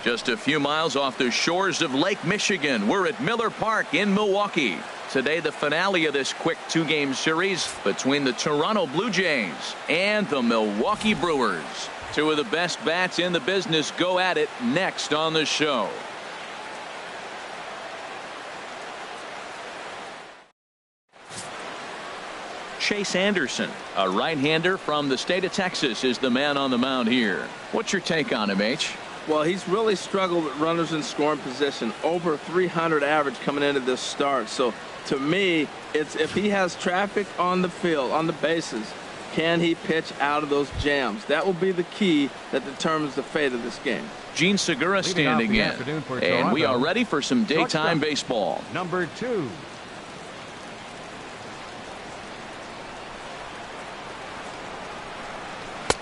Just a few miles off the shores of Lake Michigan, we're at Miller Park in Milwaukee. Today, the finale of this quick two-game series between the Toronto Blue Jays and the Milwaukee Brewers. Two of the best bats in the business go at it next on the show. Chase Anderson, a right-hander from the state of Texas, is the man on the mound here. What's your take on him, H? Well, he's really struggled with runners in scoring position. Over 300 average coming into this start. So, to me, it's if he has traffic on the field, on the bases, can he pitch out of those jams? That will be the key that determines the fate of this game. Gene Segura standing in. And we are ready for some daytime baseball. Number 2.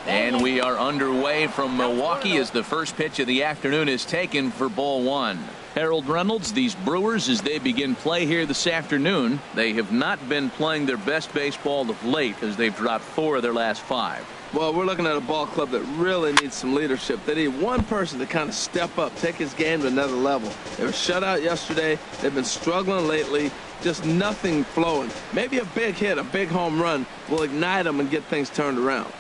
And we are underway from Milwaukee as the first pitch of the afternoon is taken for ball 1. Harold Reynolds, these Brewers, as they begin play here this afternoon, they have not been playing their best baseball of late as they've dropped 4 of their last 5. Well, we're looking at a ball club that really needs some leadership. They need one person to kind of step up, take his game to another level. They were shut out yesterday. They've been struggling lately. Just nothing flowing. Maybe a big hit, a big home run will ignite them and get things turned around.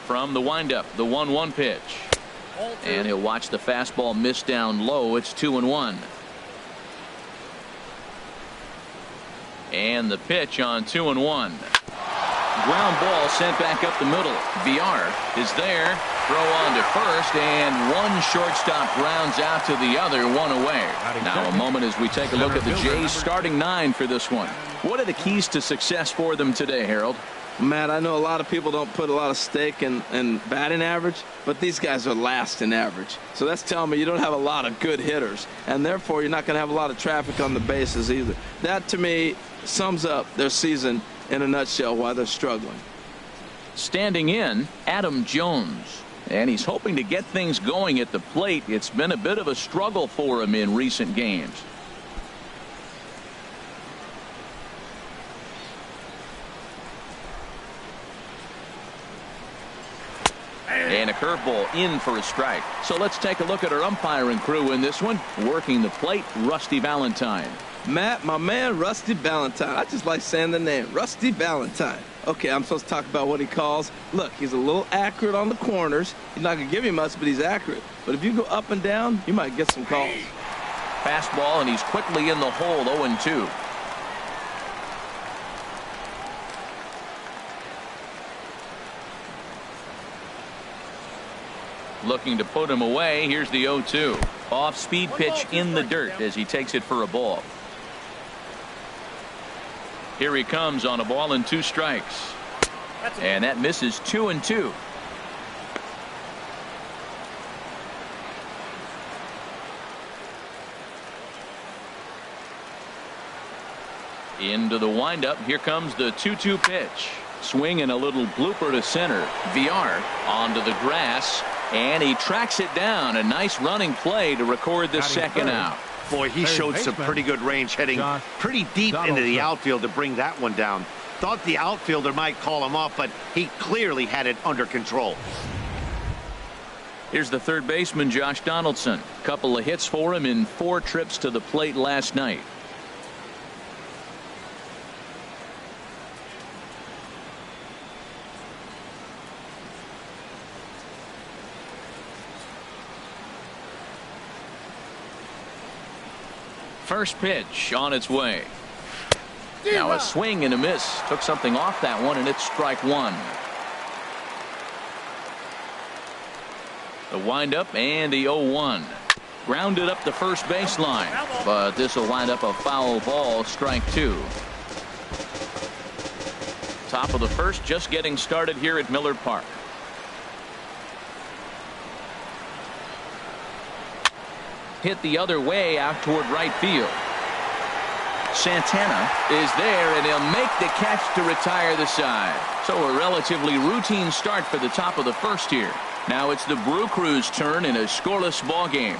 From the windup, the 1-1 pitch. And he'll watch the fastball miss down low. It's 2-1. And the pitch on 2-1. Ground ball sent back up the middle. VR is there. Throw on to first, and one shortstop grounds out to the other, one away. Now a moment as we take a look at the Jays starting 9 for this one. What are the keys to success for them today, Harold? Matt, I know a lot of people don't put a lot of stake in batting average, but these guys are last in average. So that's telling me you don't have a lot of good hitters, and therefore you're not going to have a lot of traffic on the bases either. That, to me, sums up their season in a nutshell, why they're struggling. Standing in, Adam Jones. And he's hoping to get things going at the plate. It's been a bit of a struggle for him in recent games. And a curveball in for a strike. So let's take a look at our umpiring crew in this one. Working the plate, Rusty Valentine. Matt, my man, Rusty Valentine. I just like saying the name, Rusty Valentine. Okay, I'm supposed to talk about what he calls. Look, he's a little accurate on the corners. He's not going to give you much, but he's accurate. But if you go up and down, you might get some calls. Fastball, and he's quickly in the hole, 0-2. Looking to put him away. Here's the 0-2. Off-speed pitch in the dirt as he takes it for a ball. Here he comes on a ball and 2 strikes. And that misses 2-2. Into the windup. Here comes the 2-2 pitch. Swing and a little blooper to center. VR onto the grass. And he tracks it down. A nice running play to record the second out. Boy, he showed some pretty good range, heading pretty deep into the outfield to bring that one down. Thought the outfielder might call him off, but he clearly had it under control. Here's the third baseman, Josh Donaldson. Couple of hits for him in 4 trips to the plate last night. First pitch on its way. Now a swing and a miss. Took something off that one, and it's strike 1. The windup and the 0-1. Grounded up the first baseline, but this will wind up a foul ball, strike 2. Top of the first, just getting started here at Miller Park. Hit the other way out toward right field. Santana is there, and he'll make the catch to retire the side. So a relatively routine start for the top of the first here. Now it's the Brew Crew's turn in a scoreless ball game.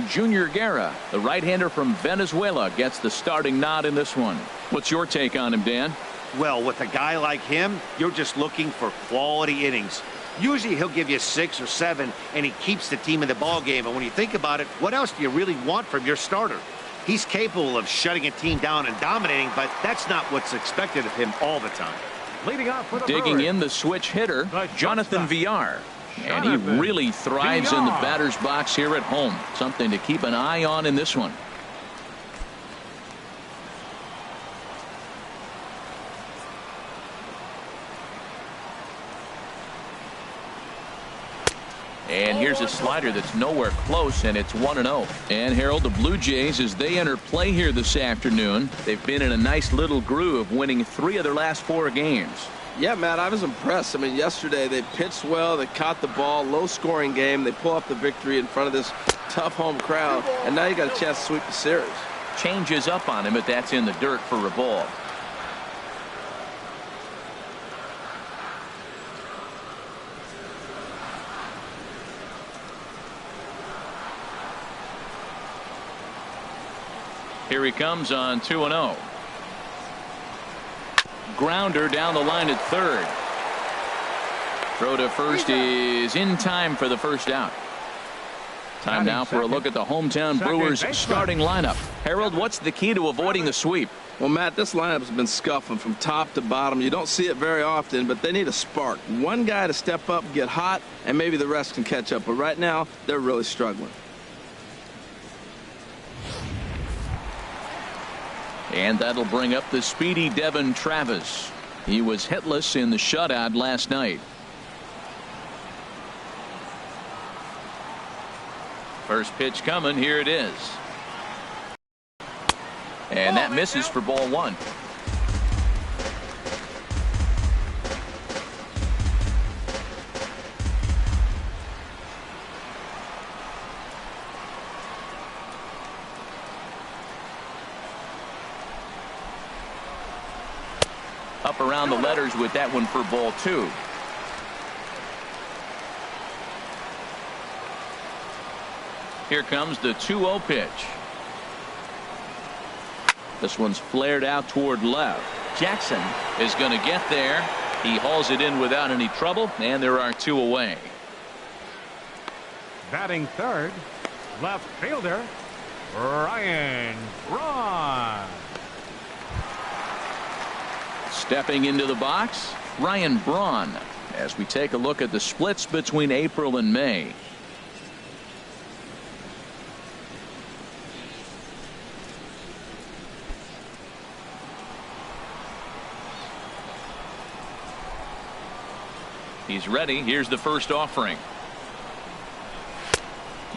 Junior Guerra, the right-hander from Venezuela, gets the starting nod in this one. What's your take on him, Dan? Well, with a guy like him, you're just looking for quality innings. Usually he'll give you 6 or 7, and he keeps the team in the ball game. And when you think about it, what else do you really want from your starter? He's capable of shutting a team down and dominating, but that's not what's expected of him all the time. Leading off for the Digging Brewers, in the switch hitter, Jonathan VR. And he Jonathan really thrives in the VR. batter's box here at home. Something to keep an eye on in this one. And here's a slider that's nowhere close, and it's 1-0. And Harold, the Blue Jays, as they enter play here this afternoon, they've been in a nice little groove, winning 3 of their last 4 games. Yeah, Matt, I was impressed. I mean, yesterday they pitched well, they caught the ball, low-scoring game. They pull up the victory in front of this tough home crowd, and now you got a chance to sweep the series. Changes up on him, but that's in the dirt for a ball. Here he comes on 2-0. Grounder down the line at third. Throw to first is in time for the first out. Time now for a look at the hometown Brewers starting lineup. Harold, what's the key to avoiding the sweep? Well, Matt, this lineup's been scuffling from top to bottom. You don't see it very often, but they need a spark. One guy to step up, get hot, and maybe the rest can catch up. But right now, they're really struggling. And that'll bring up the speedy Devin Travis. He was hitless in the shutout last night. First pitch coming. Here it is. And that misses for ball 1. Up around the letters with that one for ball 2. Here comes the 2-0 pitch. This one's flared out toward left. Jackson is going to get there. He hauls it in without any trouble, and there are 2 away. batting third, left fielder Ryan Braun. Stepping into the box, Ryan Braun, as we take a look at the splits between April and May. He's ready. Here's the first offering.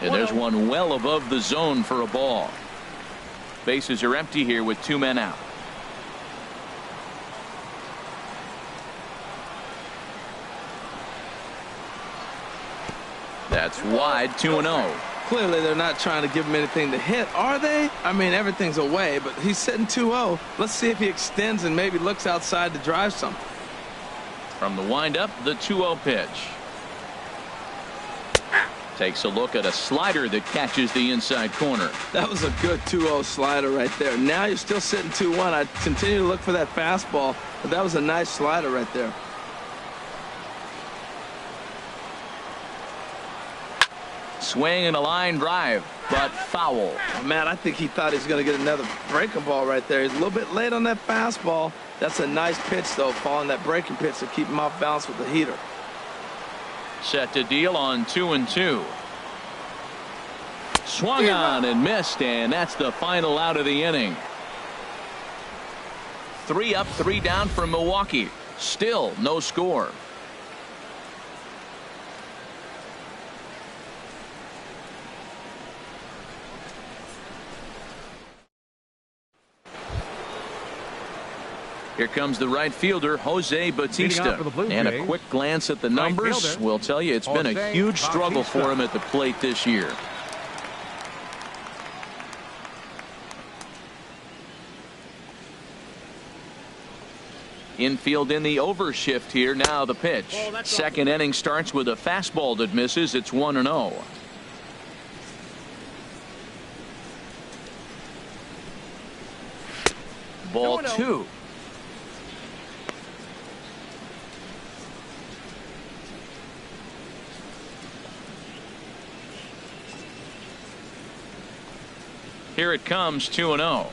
And there's one well above the zone for a ball. Bases are empty here with 2 men out. That's wide, 2-0. Clearly they're not trying to give him anything to hit, are they? I mean, everything's away, but he's sitting 2-0. Let's see if he extends and maybe looks outside to drive something. From the windup, the 2-0 pitch. Takes a look at a slider that catches the inside corner. That was a good 2-0 slider right there. Now you're still sitting 2-1. I'd continue to look for that fastball, but that was a nice slider right there. Swing and a line drive, but foul. Man, I think he thought he was going to get another breaking ball right there. He's a little bit late on that fastball. That's a nice pitch, though, following that breaking pitch to keep him off balance with the heater. Set to deal on 2-2. Swung on and missed, and that's the final out of the inning. 3 up, 3 down for Milwaukee. Still no score. Here comes the right fielder, Jose Bautista. And a quick glance at the numbers will tell you it's been a huge struggle for him at the plate this year. Infield in the overshift here. Now the pitch. Second inning starts with a fastball that misses. It's 1-0. Ball 2. Here it comes, 2-0.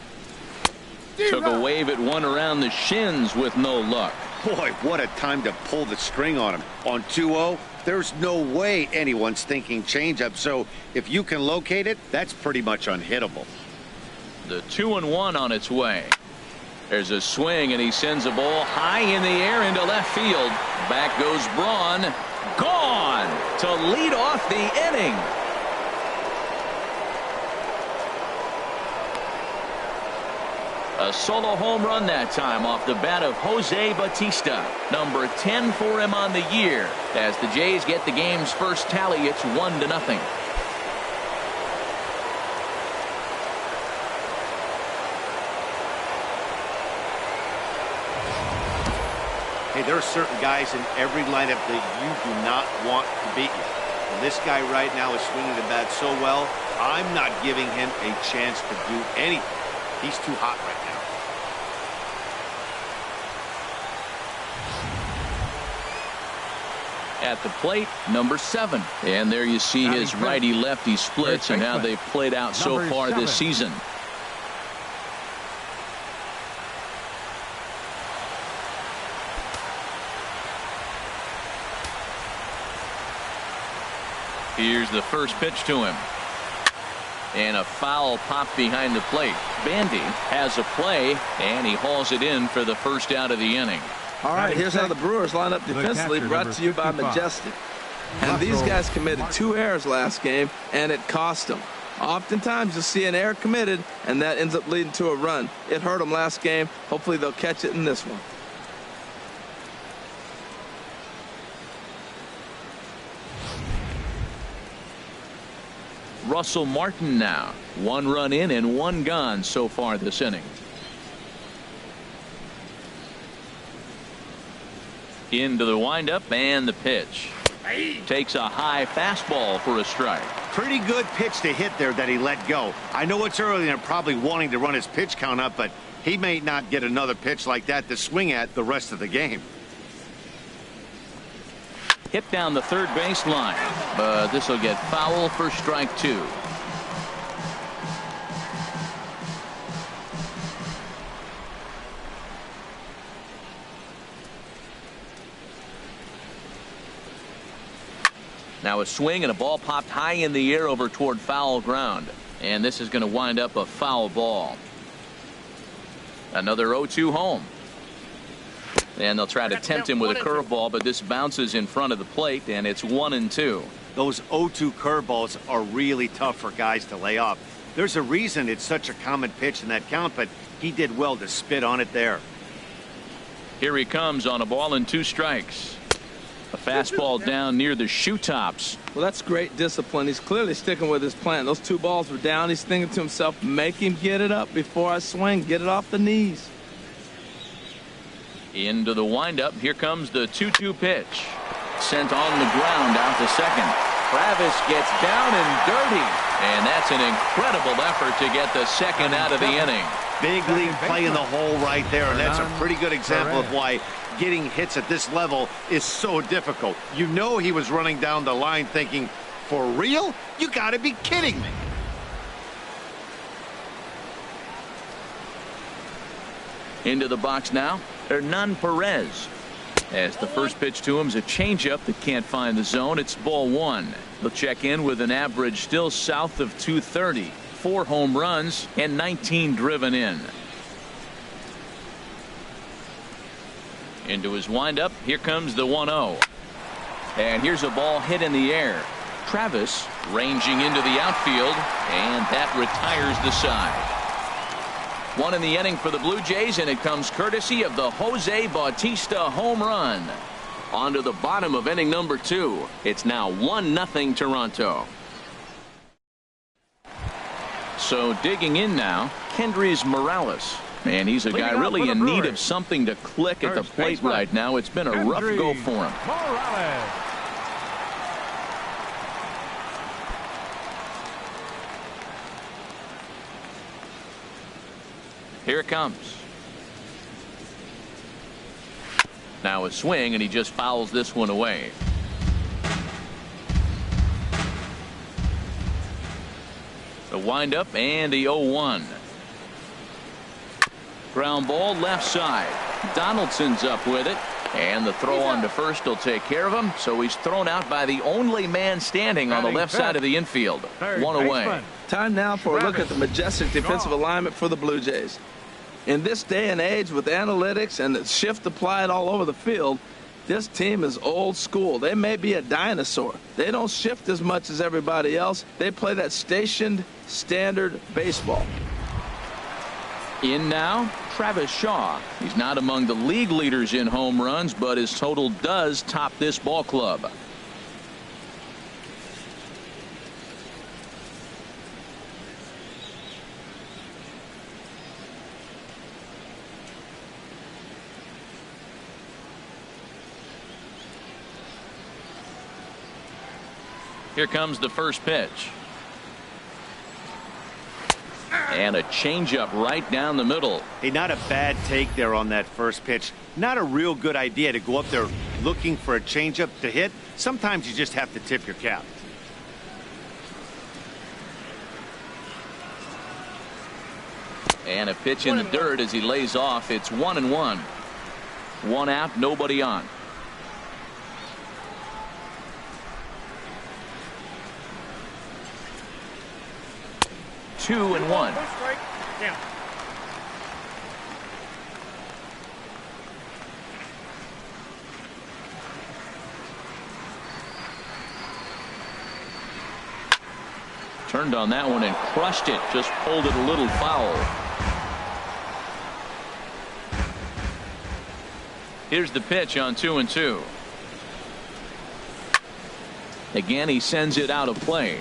Took a wave at one around the shins with no luck. Boy, what a time to pull the string on him. On 2-0, there's no way anyone's thinking changeup. So if you can locate it, that's pretty much unhittable. The 2-1 on its way. There's a swing, and he sends a ball high in the air into left field. Back goes Braun. Gone to lead off the inning. A solo home run that time off the bat of Jose Bautista. Number 10 for him on the year. As the Jays get the game's first tally, it's 1-0. Hey, there are certain guys in every lineup that you do not want to beat you. And this guy right now is swinging the bat so well, I'm not giving him a chance to do anything. He's too hot right now. At the plate, number 7. And there you see his righty-lefty splits and how they've played out so far this season. Here's the first pitch to him. And a foul pop behind the plate. Bandy has a play, and he hauls it in for the first out of the inning. All right, here's how the Brewers line up defensively, brought to you by Majestic. And these guys committed 2 errors last game, and it cost them. Oftentimes, you'll see an error committed, and that ends up leading to a run. It hurt them last game. Hopefully, they'll catch it in this one. Russell Martin now. 1 run in and 1 gone so far this inning. Into the windup and the pitch. Takes a high fastball for a strike. Pretty good pitch to hit there that he let go. I know it's early and they're probably wanting to run his pitch count up, but he may not get another pitch like that to swing at the rest of the game. Hit down the third baseline, but this will get foul for strike 2. Now a swing and a ball popped high in the air over toward foul ground, and this is going to wind up a foul ball. Another 0-2 home. And they'll try to tempt him with a curveball, but this bounces in front of the plate, and it's 1-2. Those 0-2 curveballs are really tough for guys to lay off. There's a reason it's such a common pitch in that count, but he did well to spit on it there. Here he comes on a ball and 2 strikes. A fastball down near the shoe tops. Well, that's great discipline. He's clearly sticking with his plan. Those 2 balls were down. He's thinking to himself, make him get it up before I swing. Get it off the knees. Into the windup. Here comes the 2-2 pitch. Sent on the ground out to second. Travis gets down and dirty. And that's an incredible effort to get the second out of the inning. Big league play in the hole right there, and that's a pretty good example of why getting hits at this level is so difficult. You know he was running down the line thinking, for real? You got to be kidding me. Into the box now, Hernan Perez. As the first pitch to him is a changeup that can't find the zone. It's ball 1. They'll check in with an average still south of 230. 4 home runs and 19 driven in. Into his windup. Here comes the 1-0. And here's a ball hit in the air. Travis ranging into the outfield, and that retires the side. 1 in the inning for the Blue Jays, and it comes courtesy of the Jose Bautista home run. On to the bottom of inning number 2. It's now 1-0 Toronto. So digging in now, Kendrys Morales. And he's a guy really in need of something to click at the plate right now. It's been a rough go for him. Morales. Here it comes. Now a swing, and he just fouls this one away. The windup and the 0-1. Ground ball left side. Donaldson's up with it. And the throw on to first will take care of him. So he's thrown out by the only man standing on the left side of the infield. One away. Time now for a look at the majestic defensive alignment for the Blue Jays. In this day and age with analytics and the shift applied all over the field, this team is old school. They may be a dinosaur. They don't shift as much as everybody else. They play that stationed standard baseball. In now, Travis Shaw. He's not among the league leaders in home runs, but his total does top this ball club. Here comes the first pitch. And a changeup right down the middle. Hey, not a bad take there on that first pitch. Not a real good idea to go up there looking for a changeup to hit. Sometimes you just have to tip your cap. And a pitch in the dirt as he lays off. It's 1-1. One out, nobody on. Two and one. Turned on that one and crushed it. Just pulled it a little foul. Here's the pitch on 2-2. Again, he sends it out of play.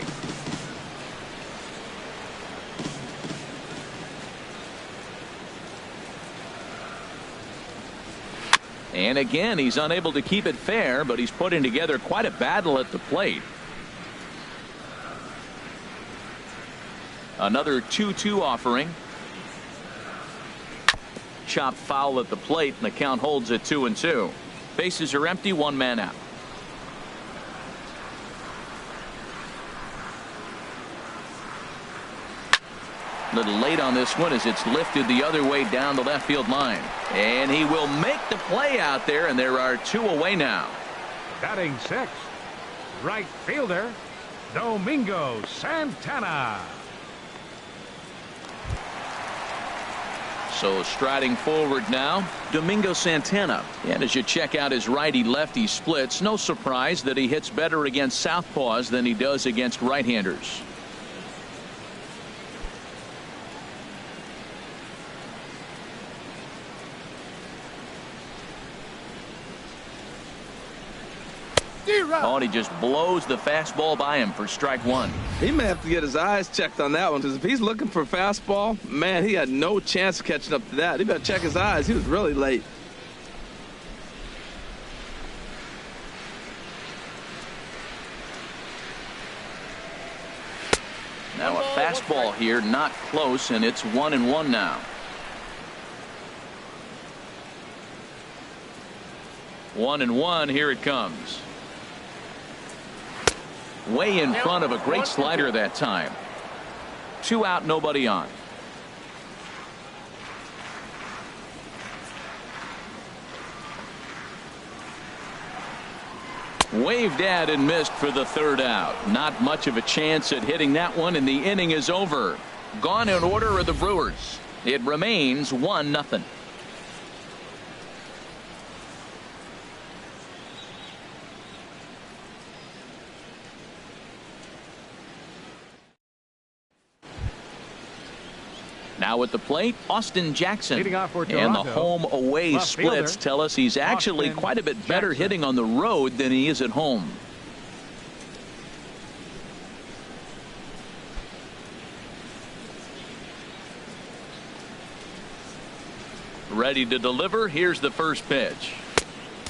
And again, he's unable to keep it fair, but he's putting together quite a battle at the plate. Another 2-2 offering. Chopped foul at the plate, and the count holds at 2-2. Bases are empty, one man out. A little late on this one as it's lifted the other way down the left field line. And he will make the play out there, and there are two away now. Batting sixth, right fielder, Domingo Santana. So striding forward now, Domingo Santana. And as you check out his righty-lefty splits, no surprise that he hits better against southpaws than he does against right-handers. Oh, and he just blows the fastball by him for strike one. He may have to get his eyes checked on that one, because if he's looking for a fastball, man, he had no chance of catching up to that. He better check his eyes. He was really late. Now a fastball here, not close, and it's 1-1 now. 1-1, here it comes. Way in front of a great slider that time. Two out, nobody on. Waved at and missed for the third out. Not much of a chance at hitting that one, and the inning is over. Gone in order are the Brewers. It remains 1-0. Now at the plate, Austin Jackson. Leading off for And the Toronto, home-away left splits fielder, tell us he's actually Austin quite a bit better Jackson. hitting on the road than he is at home. Ready to deliver. Here's the first pitch.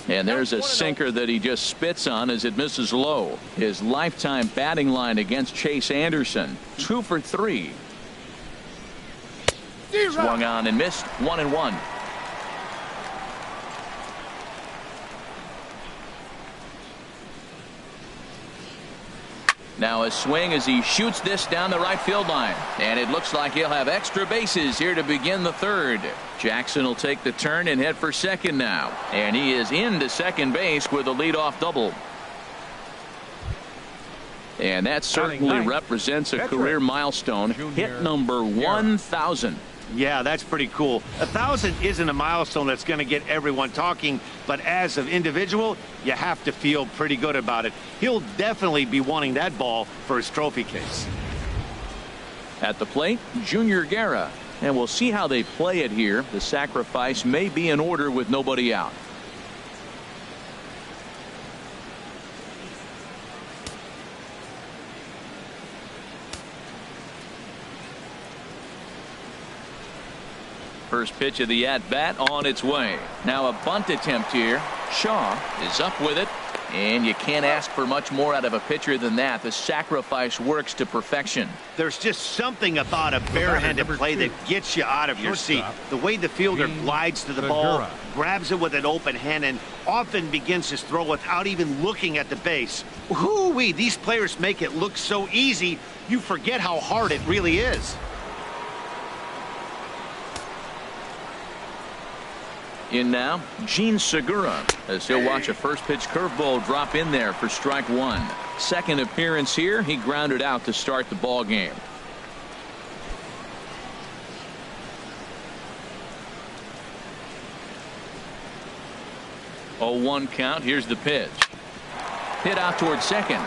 And there's a sinker that he just spits on as it misses low. His lifetime batting line against Chase Anderson, 2 for 3. Swung on and missed. 1-1. Now a swing as he shoots this down the right field line. And it looks like he'll have extra bases here to begin the third. Jackson will take the turn and head for second now. And he is into second base with a leadoff double. And that certainly represents a career milestone. Hit number 1,000. Yeah, that's pretty cool. 1,000 isn't a milestone that's going to get everyone talking, but as an individual, you have to feel pretty good about it. He'll definitely be wanting that ball for his trophy case. At the plate, Junior Guerra. And we'll see how they play it here. The sacrifice may be in order with nobody out. First pitch of the at-bat on its way. Now a bunt attempt here. Shaw is up with it. And you can't ask for much more out of a pitcher than that. The sacrifice works to perfection. There's just something about a barehanded play that gets you out of your seat. The way the fielder glides to the ball, grabs it with an open hand, and often begins his throw without even looking at the base. Whoo-wee, these players make it look so easy, you forget how hard it really is. In now, Gene Segura, as he'll watch a first pitch curveball drop in there for strike one. Second appearance here, he grounded out to start the ball game. Oh, 1 count. Here's the pitch. Hit out towards second.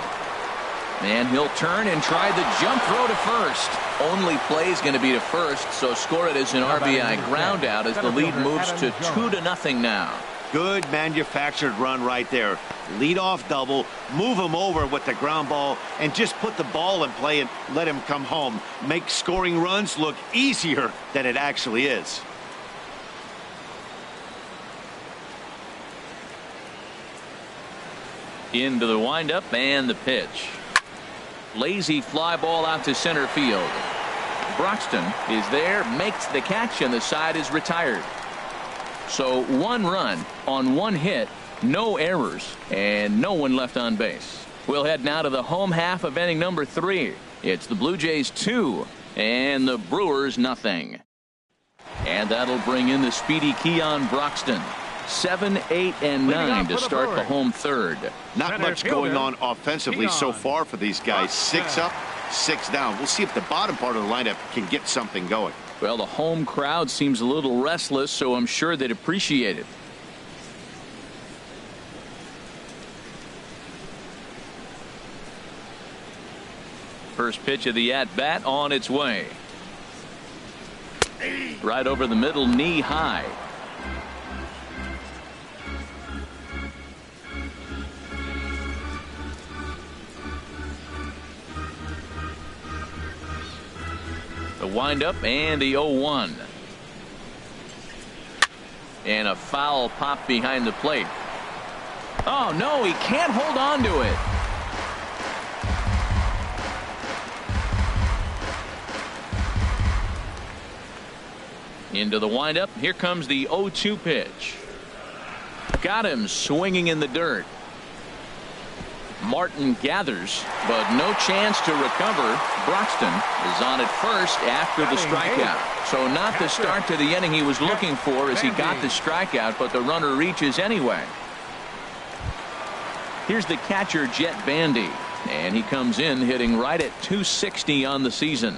And he'll turn and try the jump throw to first. Only play is going to be to first, so score it as an RBI ground out as the lead moves to 2-0 now. Good manufactured run right there. Lead-off double, move him over with the ground ball, and just put the ball in play and let him come home. Make scoring runs look easier than it actually is. Into the windup and the pitch. Lazy fly ball out to center field. Broxton is there, makes the catch, and the side is retired. So 1 run on 1 hit, no errors, and no one left on base. We'll head now to the home half of inning number 3. It's the Blue Jays 2 and the Brewers nothing. And that'll bring in the speedy Keon Broxton. 7, 8, and 9 to start the home third. Not much going on offensively so far for these guys. 6 up, 6 down. We'll see if the bottom part of the lineup can get something going. Well, the home crowd seems a little restless, so I'm sure they'd appreciate it. First pitch of the at-bat on its way. Right over the middle, knee high. The windup and the 0-1. And a foul pop behind the plate. Oh, no, he can't hold on to it. Into the windup. Here comes the 0-2 pitch. Got him swinging in the dirt. Martin gathers, but no chance to recover. Broxton is on at first after the strikeout. So not the start to the inning he was looking for as he got the strikeout, but the runner reaches anyway. Here's the catcher, Jet Bandy, and he comes in hitting right at .260 on the season.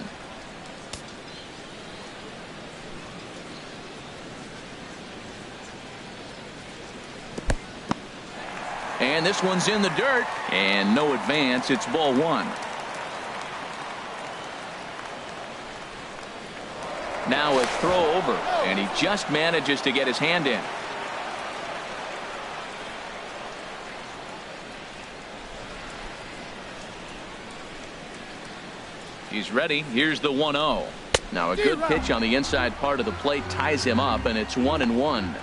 And this one's in the dirt, and no advance. It's ball 1. Now a throw over, and he just manages to get his hand in. He's ready. Here's the 1-0. Now a good pitch on the inside part of the plate ties him up, and it's 1-1.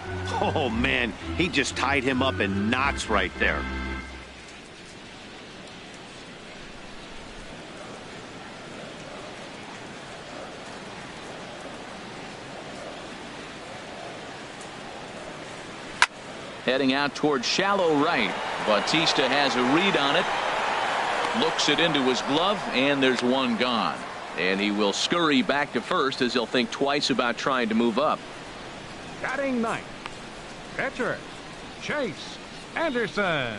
Oh, man, he just tied him up in knots right there. Heading out towards shallow right. Bautista has a read on it. Looks it into his glove, and there's one gone. And he will scurry back to first as he'll think twice about trying to move up. Batting ninth, pitcher, Chase Anderson.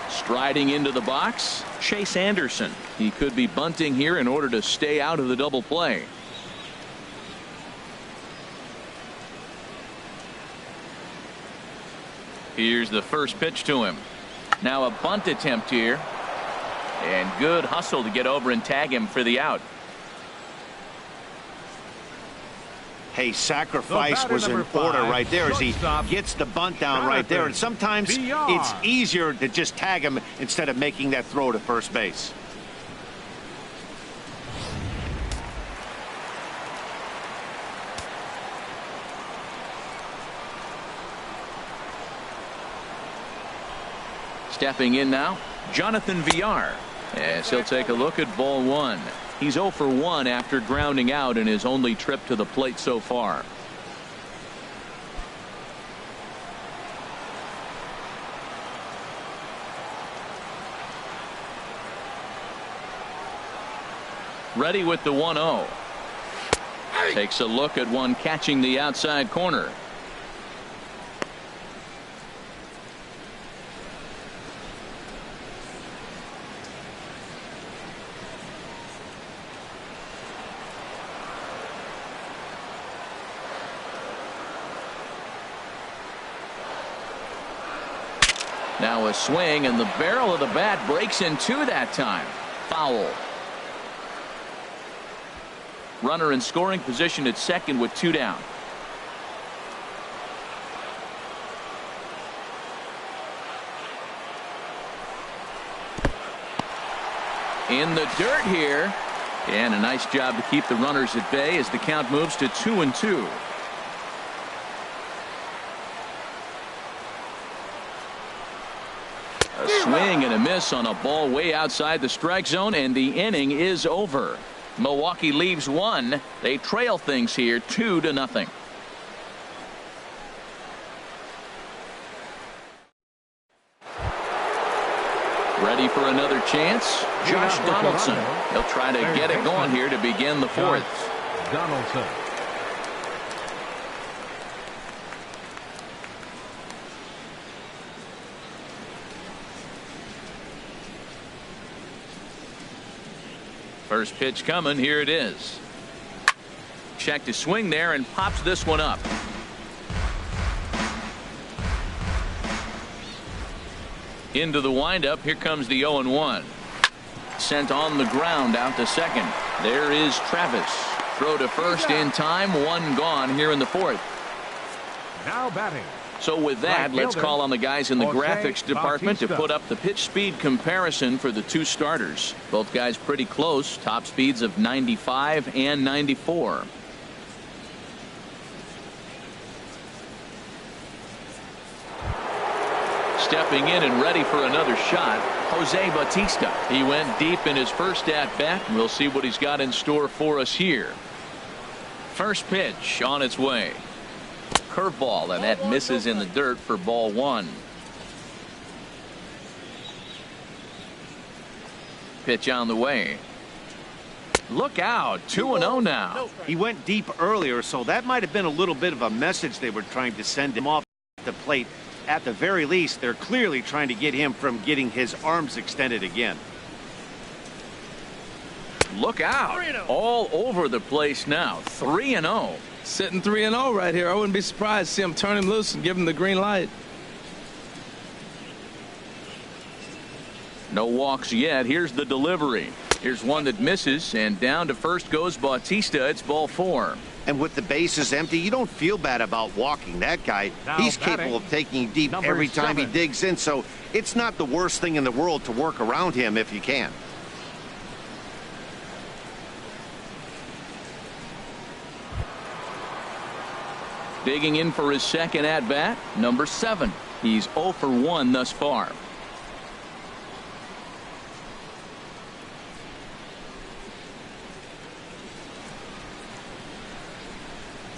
Striding into the box, Chase Anderson. He could be bunting here in order to stay out of the double play. Here's the first pitch to him. Now a bunt attempt here. And good hustle to get over and tag him for the out. Hey, sacrifice was in order right there as he gets the bunt down right there. And sometimes it's easier to just tag him instead of making that throw to first base. Stepping in now, Jonathan VR, as he'll take a look at ball one. He's 0 for 1 after grounding out in his only trip to the plate so far. Ready with the 1-0. Takes a look at one catching the outside corner. Now a swing, and the barrel of the bat breaks in two that time. Foul. Runner in scoring position at second with 2 down. In the dirt here, and a nice job to keep the runners at bay as the count moves to 2-2. A swing and a miss on a ball way outside the strike zone, and the inning is over. Milwaukee leaves one. They trail things here 2-0. Ready for another chance? Josh Donaldson. He'll try to get it going here to begin the fourth. Donaldson. First pitch coming. Here it is. Check to swing there and pops this one up. Into the windup. Here comes the 0-1. Sent on the ground out to second. There is Travis. Throw to first in time. One gone here in the fourth. Now batting. So with that, let's call on the guys in the graphics department to put up the pitch speed comparison for the two starters. Both guys pretty close. Top speeds of 95 and 94. Stepping in and ready for another shot, Jose Bautista. He went deep in his first at-bat. We'll see what he's got in store for us here. First pitch on its way. Curveball, and that misses in the dirt for ball one. Pitch on the way. Look out, 2-0 now. He went deep earlier, so that might have been a little bit of a message they were trying to send him off the plate. At the very least, they're clearly trying to get him from getting his arms extended again. Look out, all over the place now. 3-0. Sitting 3-0 right here. I wouldn't be surprised to see him turn him loose and give him the green light. No walks yet. Here's the delivery. Here's one that misses, and down to first goes Bautista. It's ball 4. And with the bases empty, you don't feel bad about walking that guy. He's capable of taking deep every time he digs in, so it's not the worst thing in the world to work around him if you can. Digging in for his second at-bat, number 7. He's 0 for 1 thus far.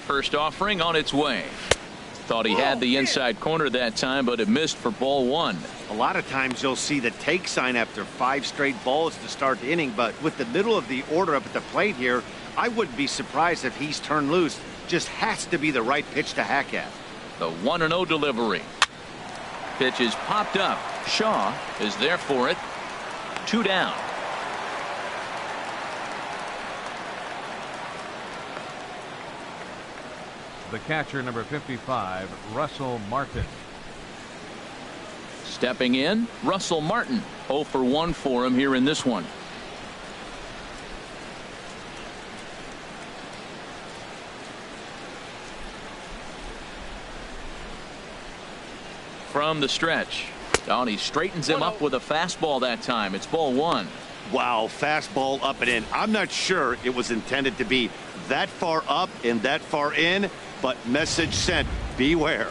First offering on its way. Thought he had the inside corner that time, but it missed for ball one. A lot of times you'll see the take sign after 5 straight balls to start the inning, but with the middle of the order up at the plate here, I wouldn't be surprised if he's turned loose. Just has to be the right pitch to hack at. The 1-0 delivery. Pitch is popped up. Shaw is there for it. 2 down. The catcher, number 55, Russell Martin. Stepping in, Russell Martin. 0 for 1 for him here in this one. From the stretch. Oh, he straightens him up with a fastball that time. It's ball one. Wow, fastball up and in. I'm not sure it was intended to be that far up and that far in, but message sent, beware.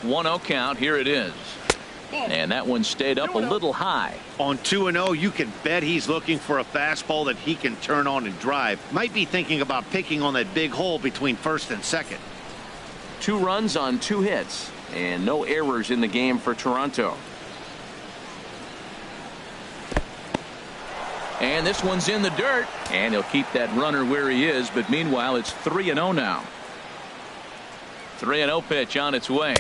One-0 count. Here it is. And that one stayed up a little high. On 2-0, you can bet he's looking for a fastball that he can turn on and drive. Might be thinking about picking on that big hole between first and second. 2 runs on 2 hits and no errors in the game for Toronto. And this one's in the dirt, and he'll keep that runner where he is, but meanwhile it's 3-0 now. 3-0 pitch on its way.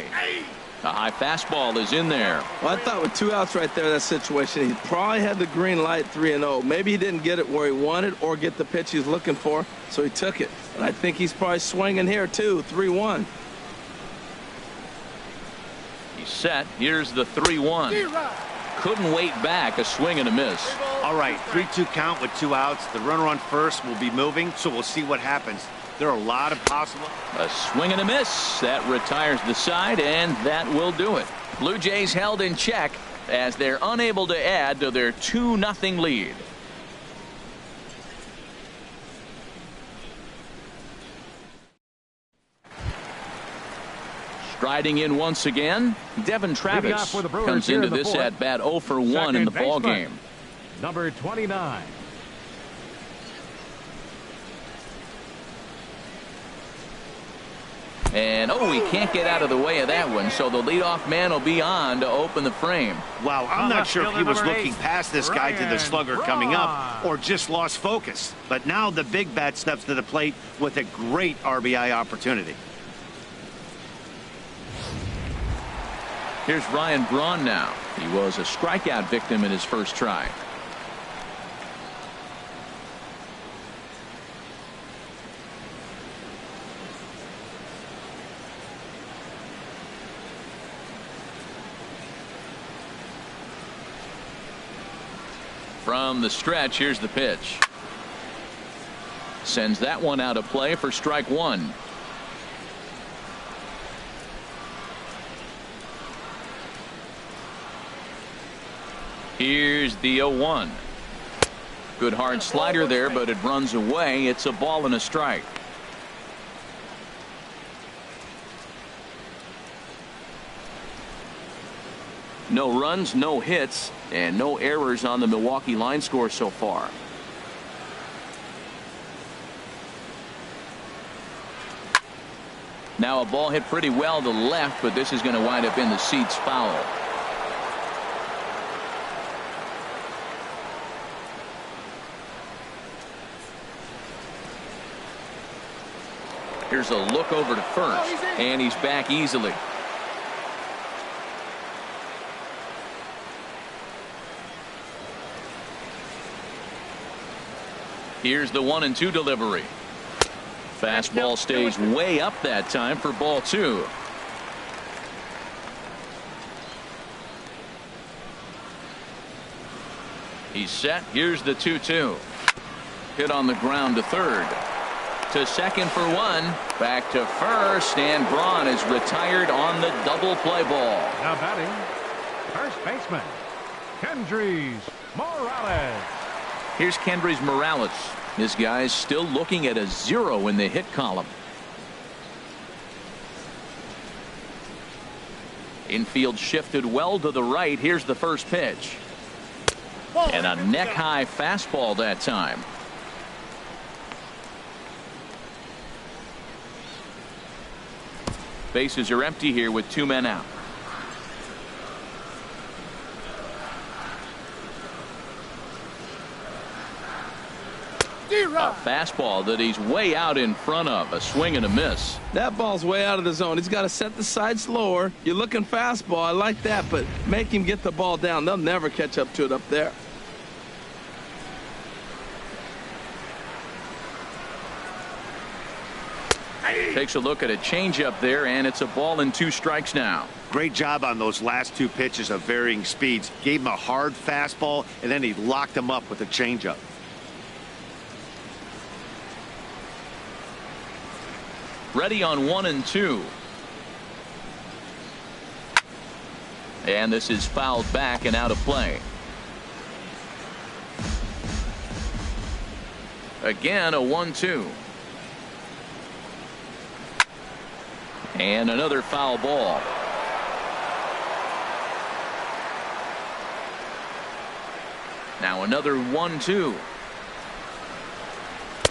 A high fastball is in there. Well, I thought with 2 outs right there, that situation, he probably had the green light 3-0. Maybe he didn't get it where he wanted or get the pitch he's looking for, so he took it. And I think he's probably swinging here too. 3-1. He's set. Here's the 3-1. Couldn't wait back. A swing and a miss. All right, 3-2 count with 2 outs. The runner on first will be moving, so we'll see what happens. There are a lot of possible. A swing and a miss. That retires the side, and that will do it. Blue Jays held in check as they're unable to add to their 2-0 lead. Striding in once again, Devin Travis comes into this at bat 0 for 1 in the ball game. Number 29. And he can't get out of the way of that one, so the leadoff man will be on to open the frame. Wow, I'm not sure if he was looking past this guy to the slugger coming up or just lost focus. But now the big bat steps to the plate with a great RBI opportunity. Here's Ryan Braun now. He was a strikeout victim in his first try. From the stretch, here's the pitch. Sends that one out of play for strike one. Here's the 0-1. Good hard slider there, but it runs away. It's a ball and a strike. No runs, no hits, and no errors on the Milwaukee line score so far. Now a ball hit pretty well to left, but this is going to wind up in the seats foul. Here's a look over to first, and he's back easily. Here's the 1-2 delivery. Fastball stays way up that time for ball 2. He's set. Here's the 2-2. Hit on the ground to third. To second for 1. Back to first, and Braun is retired on the double play ball. Now batting, first baseman, Kendrys Morales. Here's Kendrys Morales. This guy's still looking at a 0 in the hit column. Infield shifted well to the right. Here's the first pitch. And a neck-high fastball that time. Bases are empty here with 2 men out. A fastball that he's way out in front of. A swing and a miss. That ball's way out of the zone. He's got to set the side slower. You're looking fastball. I like that, but make him get the ball down. They'll never catch up to it up there. Takes a look at a changeup there, and it's a ball and 2 strikes now. Great job on those last 2 pitches of varying speeds. Gave him a hard fastball, and then he locked him up with a changeup. Ready on 1 and 2. And this is fouled back and out of play. Again, a 1-2. And another foul ball. Now another 1-2.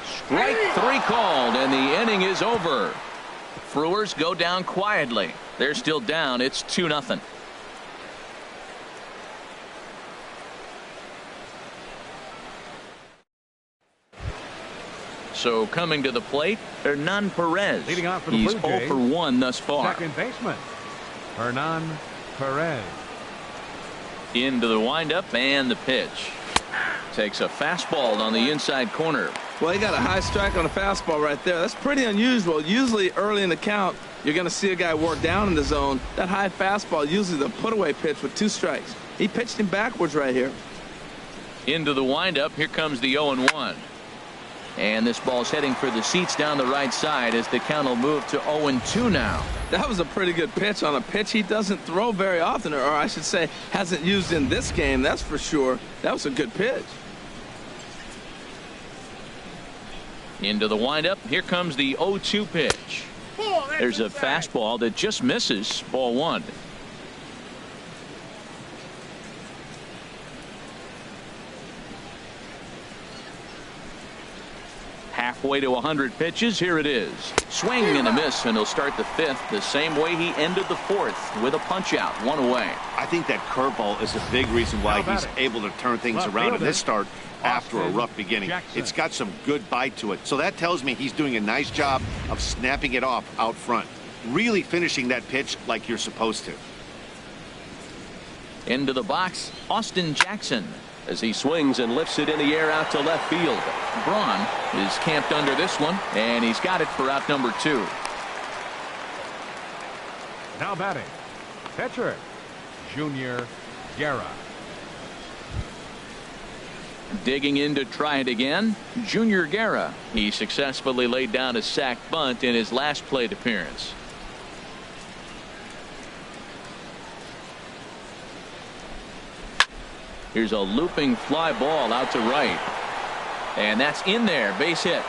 Strike 3 called, and the inning is over. Brewers go down quietly. They're still down. It's 2-0. So coming to the plate, Hernan Perez. Leading off for the He's Blue Jays, 0 for 1 thus far. second baseman, Hernan Perez. Into the windup and the pitch. Takes a fastball on the inside corner. Well, he got a high strike on a fastball right there. That's pretty unusual. Usually early in the count, you're going to see a guy work down in the zone. That high fastball, usually the put-away pitch with 2 strikes. He pitched him backwards right here. Into the windup. Here comes the 0-1. And this ball's heading for the seats down the right side as the count will move to 0-2 now. That was a pretty good pitch on a pitch he doesn't throw very often, or I should say hasn't used in this game, that's for sure. That was a good pitch. Into the windup. Here comes the 0-2 pitch. There's a fastball that just misses. Ball 1. Halfway to 100 pitches. Here it is. Swing and a miss, and he'll start the 5th the same way he ended the 4th with a punch out, 1 away. I think that curveball is a big reason why he's able to turn things around in this start after a rough beginning. It's got some good bite to it. So that tells me he's doing a nice job of snapping it off out front. Really finishing that pitch like you're supposed to. Into the box, Austin Jackson, as he swings and lifts it in the air out to left field. Braun is camped under this one, and he's got it for out number 2. Now batting, pitcher, Junior Guerra. Digging in to try it again, Junior Guerra. He successfully laid down a sac bunt in his last plate appearance. Here's a looping fly ball out to right. And that's in there. Base hit.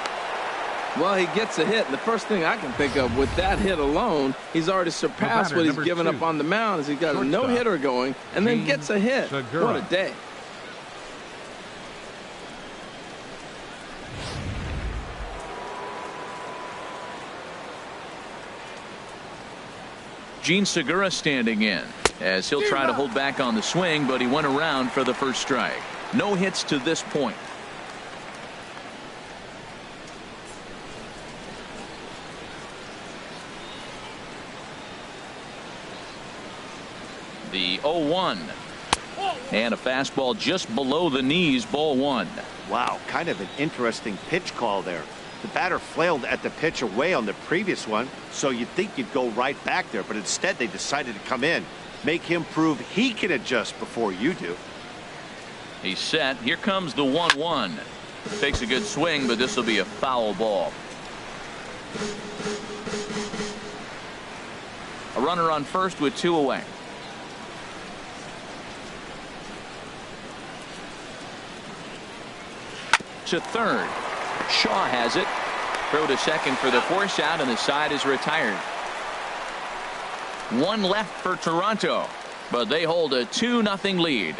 Well, he gets a hit. And the first thing I can think of with that hit alone, he's already surpassed what he's given up on the mound as he got a no-hitter going and then gets a hit. What a day. Gene Segura standing in, as he'll try to hold back on the swing, but he went around for the first strike. No hits to this point. The 0-1. And a fastball just below the knees, ball 1. Wow, kind of an interesting pitch call there. The batter flailed at the pitch away on the previous one, so you'd think you'd go right back there, but instead they decided to come in, make him prove he can adjust before you do. He's set. Here comes the 1-1. Takes a good swing, but this will be a foul ball. A runner on first with 2 away. To third. Shaw has it. Throw to second for the force out, and the side is retired. 1 left for Toronto, but they hold a 2-0 lead.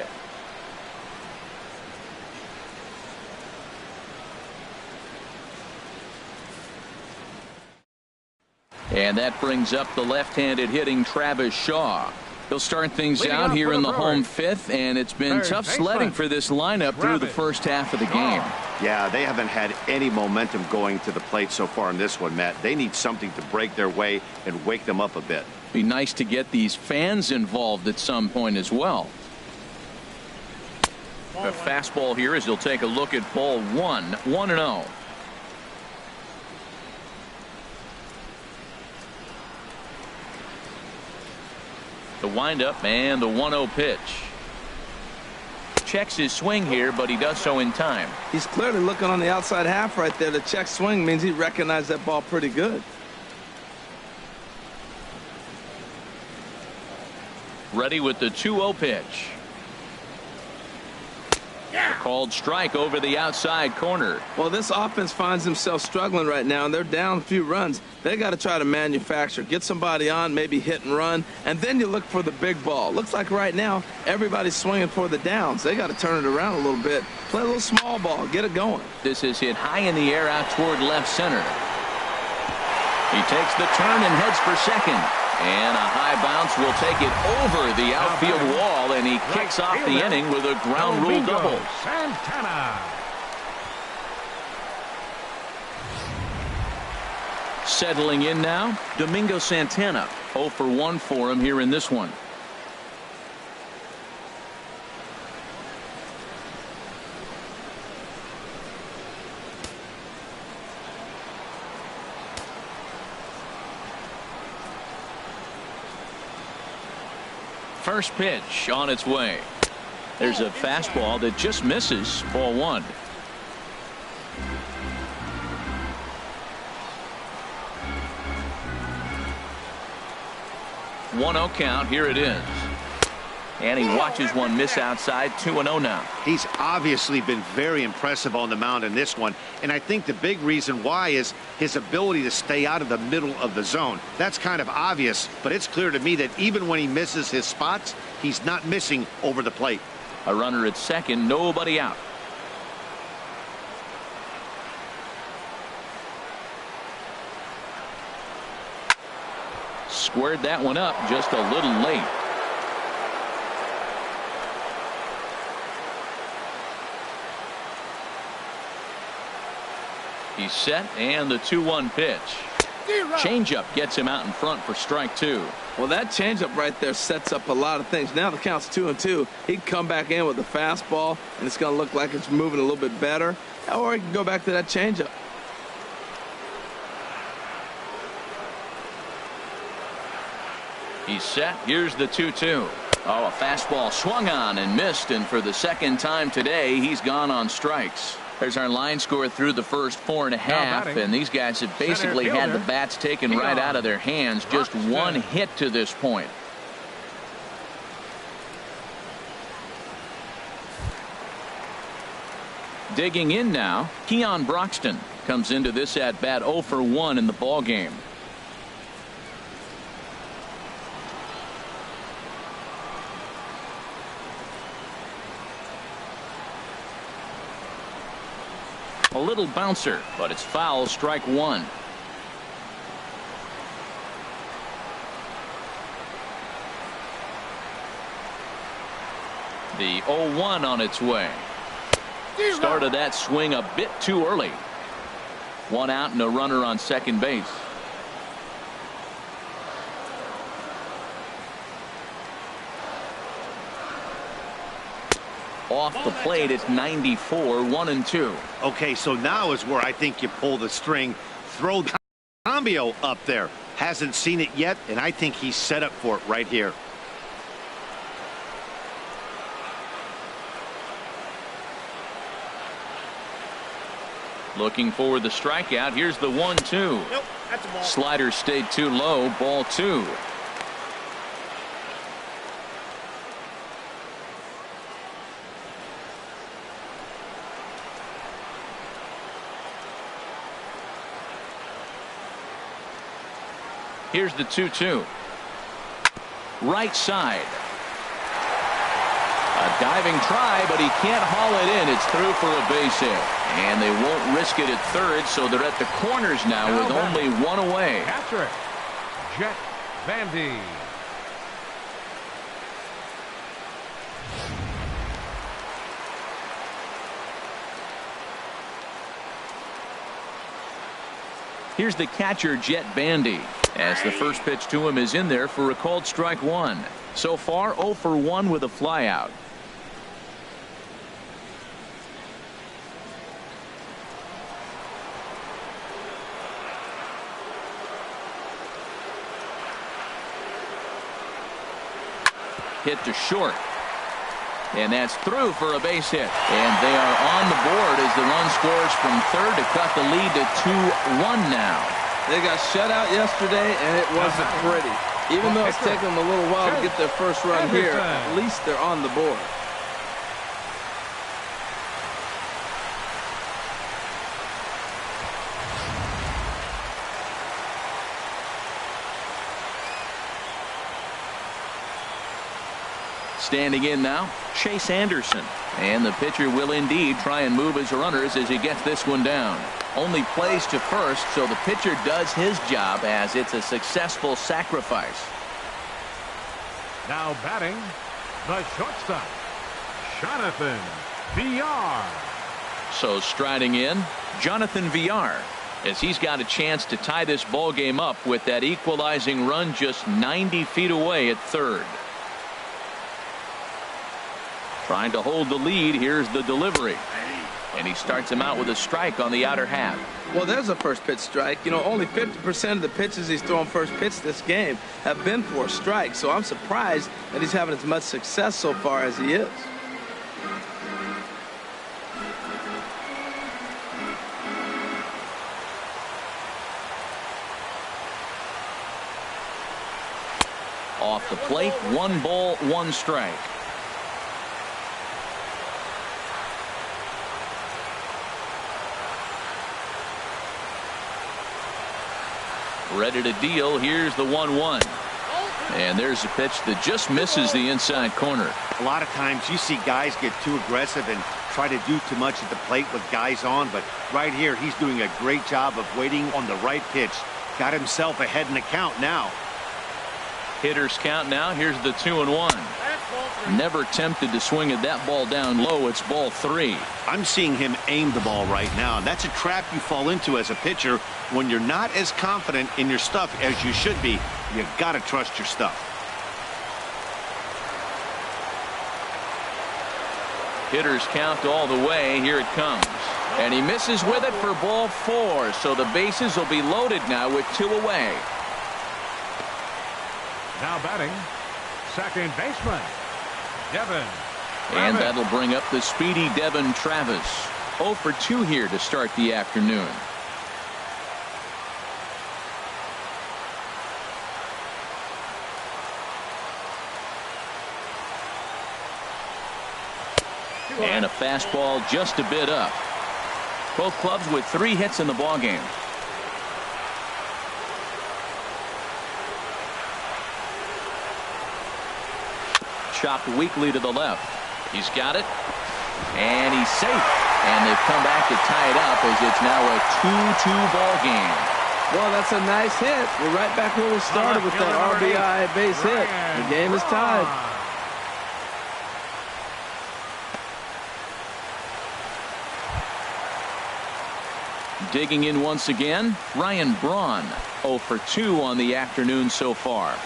And that brings up the left-handed hitting Travis Shaw. He'll start things out here in the home fifth, and it's been tough sledding for this lineup through the first half of the game. Yeah, they haven't had any momentum going to the plate so far in this one, Matt. They need something to break their way and wake them up a bit. Be nice to get these fans involved at some point as well. A fastball here as he'll take a look at ball 1-0. The windup and the 1-0 pitch. Checks his swing here, but he does so in time. He's clearly looking on the outside half right there. The check swing means he recognized that ball pretty good. Ready with the 2-0 pitch. A called strike over the outside corner. Well, this offense finds themselves struggling right now, and they're down a few runs. They got to try to manufacture, get somebody on, maybe hit and run, and then you look for the big ball. Looks like right now everybody's swinging for the downs. They got to turn it around a little bit, play a little small ball, get it going. This is hit high in the air out toward left center. He takes the turn and heads for second. And a high bounce will take it over the outfield wall, and he kicks off the inning with a ground rule double. Santana. Settling in now, Domingo Santana. 0 for 1 for him here in this one. First pitch on its way. There's a fastball that just misses. Ball 1. 1-0 count. Here it is. And he watches one miss outside. 2-0 now. He's obviously been very impressive on the mound in this one, and I think the big reason why is his ability to stay out of the middle of the zone. That's kind of obvious, but it's clear to me that even when he misses his spots, he's not missing over the plate. A runner at second, nobody out. Squared that one up just a little late. He's set, and the 2-1 pitch. Changeup gets him out in front for strike 2. Well, that changeup right there sets up a lot of things. Now the count's 2-2. He can come back in with the fastball, and it's going to look like it's moving a little bit better. Or he can go back to that changeup. He's set. Here's the 2-2. Oh, a fastball swung on and missed, and for the second time today, he's gone on strikes. There's our line score through the first 4.5, and these guys have basically had the bats taken right out of their hands. Just one hit to this point. Digging in now, Keon Broxton comes into this at bat 0 for 1 in the ball game. A little bouncer, but it's foul. Strike 1. The 0-1 on its way. Started that swing a bit too early. 1 out and a runner on second base. Off the plate at 94, 1-2. Okay, so now is where I think you pull the string. Throw the Cambio up there. Hasn't seen it yet, and I think he's set up for it right here. Looking for the strikeout. Here's the 1-2. Nope, that's a ball. Slider stayed too low. Ball 2. Here's the 2-2. Right side. A diving try, but he can't haul it in. It's through for a base hit. And they won't risk it at third, so they're at the corners now with only 1 away. After it. Jet Bandy. Here's the catcher, Jet Bandy, as the first pitch to him is in there for a called strike one. So far 0 for 1 with a flyout. Hit to short. And that's through for a base hit. And they are on the board as the run scores from third to cut the lead to 2-1 now. They got shut out yesterday, and it wasn't pretty. Even though it's taken them a little while to get their first run here, at least they're on the board. Standing in now, Chase Anderson. And the pitcher will indeed try and move his runners as he gets this one down. Only plays to first, so the pitcher does his job as it's a successful sacrifice. Now batting, the shortstop, Jonathan VR. So striding in, Jonathan VR, as he's got a chance to tie this ball game up with that equalizing run just 90 feet away at third. Trying to hold the lead. Here's the delivery. And he starts him out with a strike on the outer half. Well, there's a first pitch strike. You know, only 50% of the pitches he's thrown first pitch this game have been for a strike. So I'm surprised that he's having as much success so far as he is. Off the plate, 1 ball, 1 strike. Ready to deal. Here's the 1-1. And there's a pitch that just misses the inside corner. A lot of times you see guys get too aggressive and try to do too much at the plate with guys on, but right here he's doing a great job of waiting on the right pitch. Got himself ahead in the count now. Hitters count now. Here's the 2-1. Never tempted to swing at that ball down low. It's ball 3. I'm seeing him aim the ball right now, and that's a trap you fall into as a pitcher when you're not as confident in your stuff as you should be. You've got to trust your stuff. Hitters count all the way. Here it comes. And he misses with it for ball 4. So the bases will be loaded now with 2 away. Now batting, second baseman, Devin. And that'll bring up the speedy Devin Travis. 0 for 2 here to start the afternoon. And a fastball just a bit up. Both clubs with 3 hits in the ballgame. Chopped weakly to the left. He's got it. And he's safe. And they've come back to tie it up as it's now a 2-2 ball game. Well, that's a nice hit. We're right back where we started with that RBI base hit. The game is tied. Digging in once again, Ryan Braun. 0 for 2 on the afternoon so far.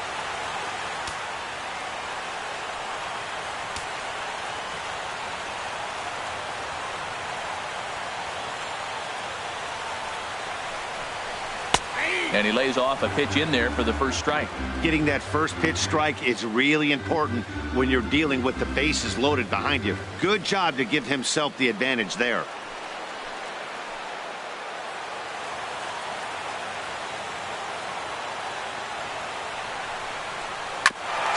And he lays off a pitch in there for the first strike. Getting that first pitch strike is really important when you're dealing with the bases loaded behind you. Good job to give himself the advantage there.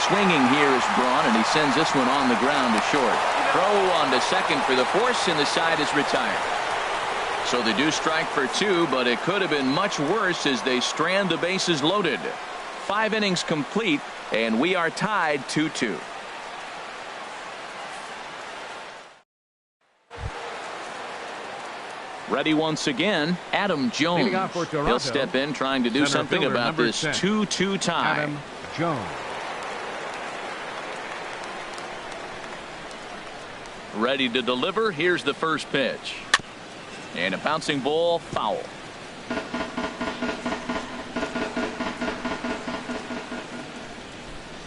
Swinging here is Braun, and he sends this one on the ground to short. Throw on to second for the force, and the side is retired. So they do strike for 2, but it could have been much worse as they strand the bases loaded. 5 innings complete, and we are tied 2-2. Ready once again, Adam Jones. Leading off for Toronto, He'll step in trying to do center something fielder about number this 10, 2-2 tie. Adam Jones. Ready to deliver. Here's the first pitch. And a bouncing ball, foul.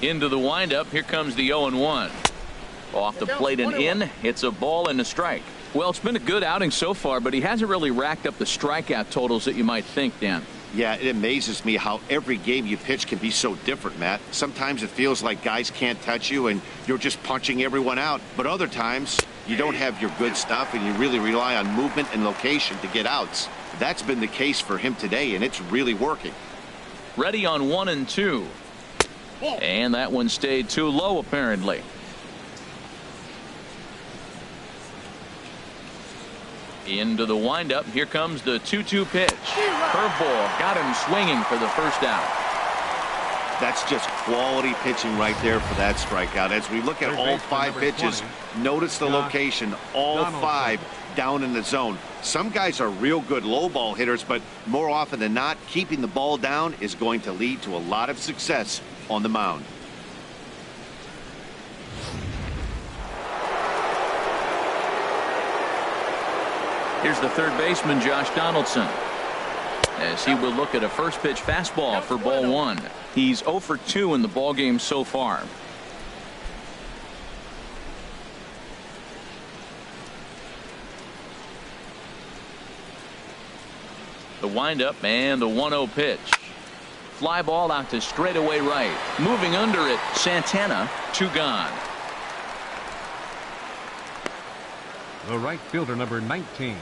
Into the windup. Here comes the 0-1. Off the plate and in. It's a ball and a strike. Well, it's been a good outing so far, but he hasn't really racked up the strikeout totals that you might think, Dan. Yeah, it amazes me how every game you pitch can be so different, Matt. Sometimes it feels like guys can't touch you and you're just punching everyone out. But other times you don't have your good stuff and you really rely on movement and location to get outs. That's been the case for him today, and it's really working. Ready on 1-2. And that one stayed too low, apparently. Into the windup. Here comes the 2-2 pitch. Curveball got him swinging for the first out. That's just quality pitching right there for that strikeout. As we look at all 5 pitches, 20, notice the location. All 5 down in the zone. Some guys are real good low ball hitters, but more often than not, keeping the ball down is going to lead to a lot of success on the mound. Here's the third baseman, Josh Donaldson, as he will look at a first pitch fastball for ball 1. He's 0 for 2 in the ball game so far. The windup and the 1-0 pitch. Fly ball out to straightaway right. Moving under it, Santana, 2 gone. The right fielder, number 19,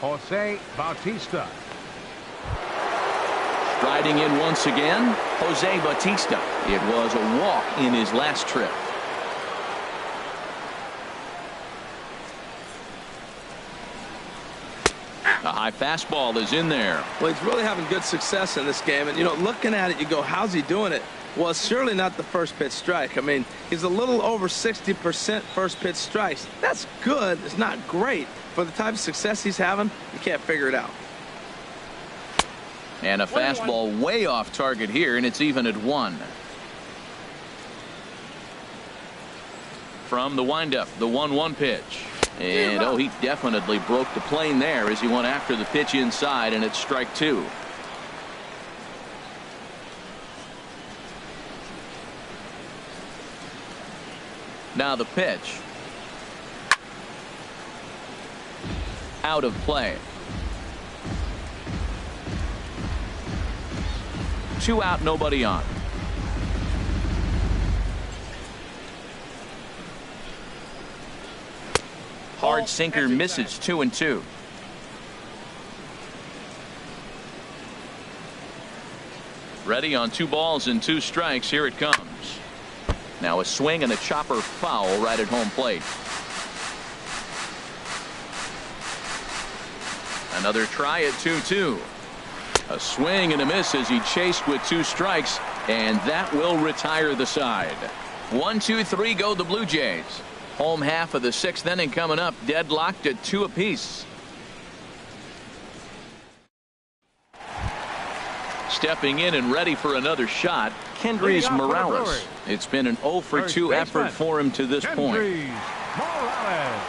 Jose Bautista. Striding in once again, Jose Bautista. It was a walk in his last trip. A high fastball is in there. Well, he's really having good success in this game. And, you know, looking at it, you go, how's he doing it? Well, it's surely not the first pitch strike. I mean, he's a little over 60% first pitch strikes. That's good. It's not great. For the type of success he's having, you can't figure it out. And a fastball way off target here, and it's even at 1. From the windup, the 1-1 pitch. And, oh, he definitely broke the plane there as he went after the pitch inside, and it's strike 2. Now the pitch. Out of play. 2 out, nobody on. Hard sinker misses, 2-2. Ready on 2 balls and 2 strikes. Here it comes. Now a swing and a chopper foul right at home plate. Another try at 2-2. A swing and a miss as he chased with 2 strikes, and that will retire the side. 1, 2, 3 go the Blue Jays. Home half of the 6th inning coming up, deadlocked at 2 apiece. Stepping in and ready for another shot, Kendrys Morales. It's been an 0 for 2 effort for him to this point. Morales.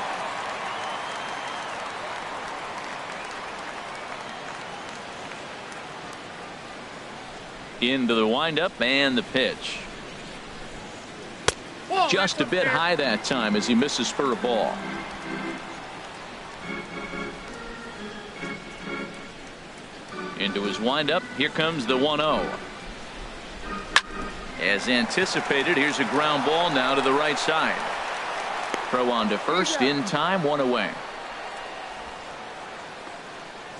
Into the windup and the pitch. Just a bit high that time as he misses for a ball. Into his windup. Here comes the 1-0. As anticipated, here's a ground ball now to the right side. Throw on to first in time, 1 away.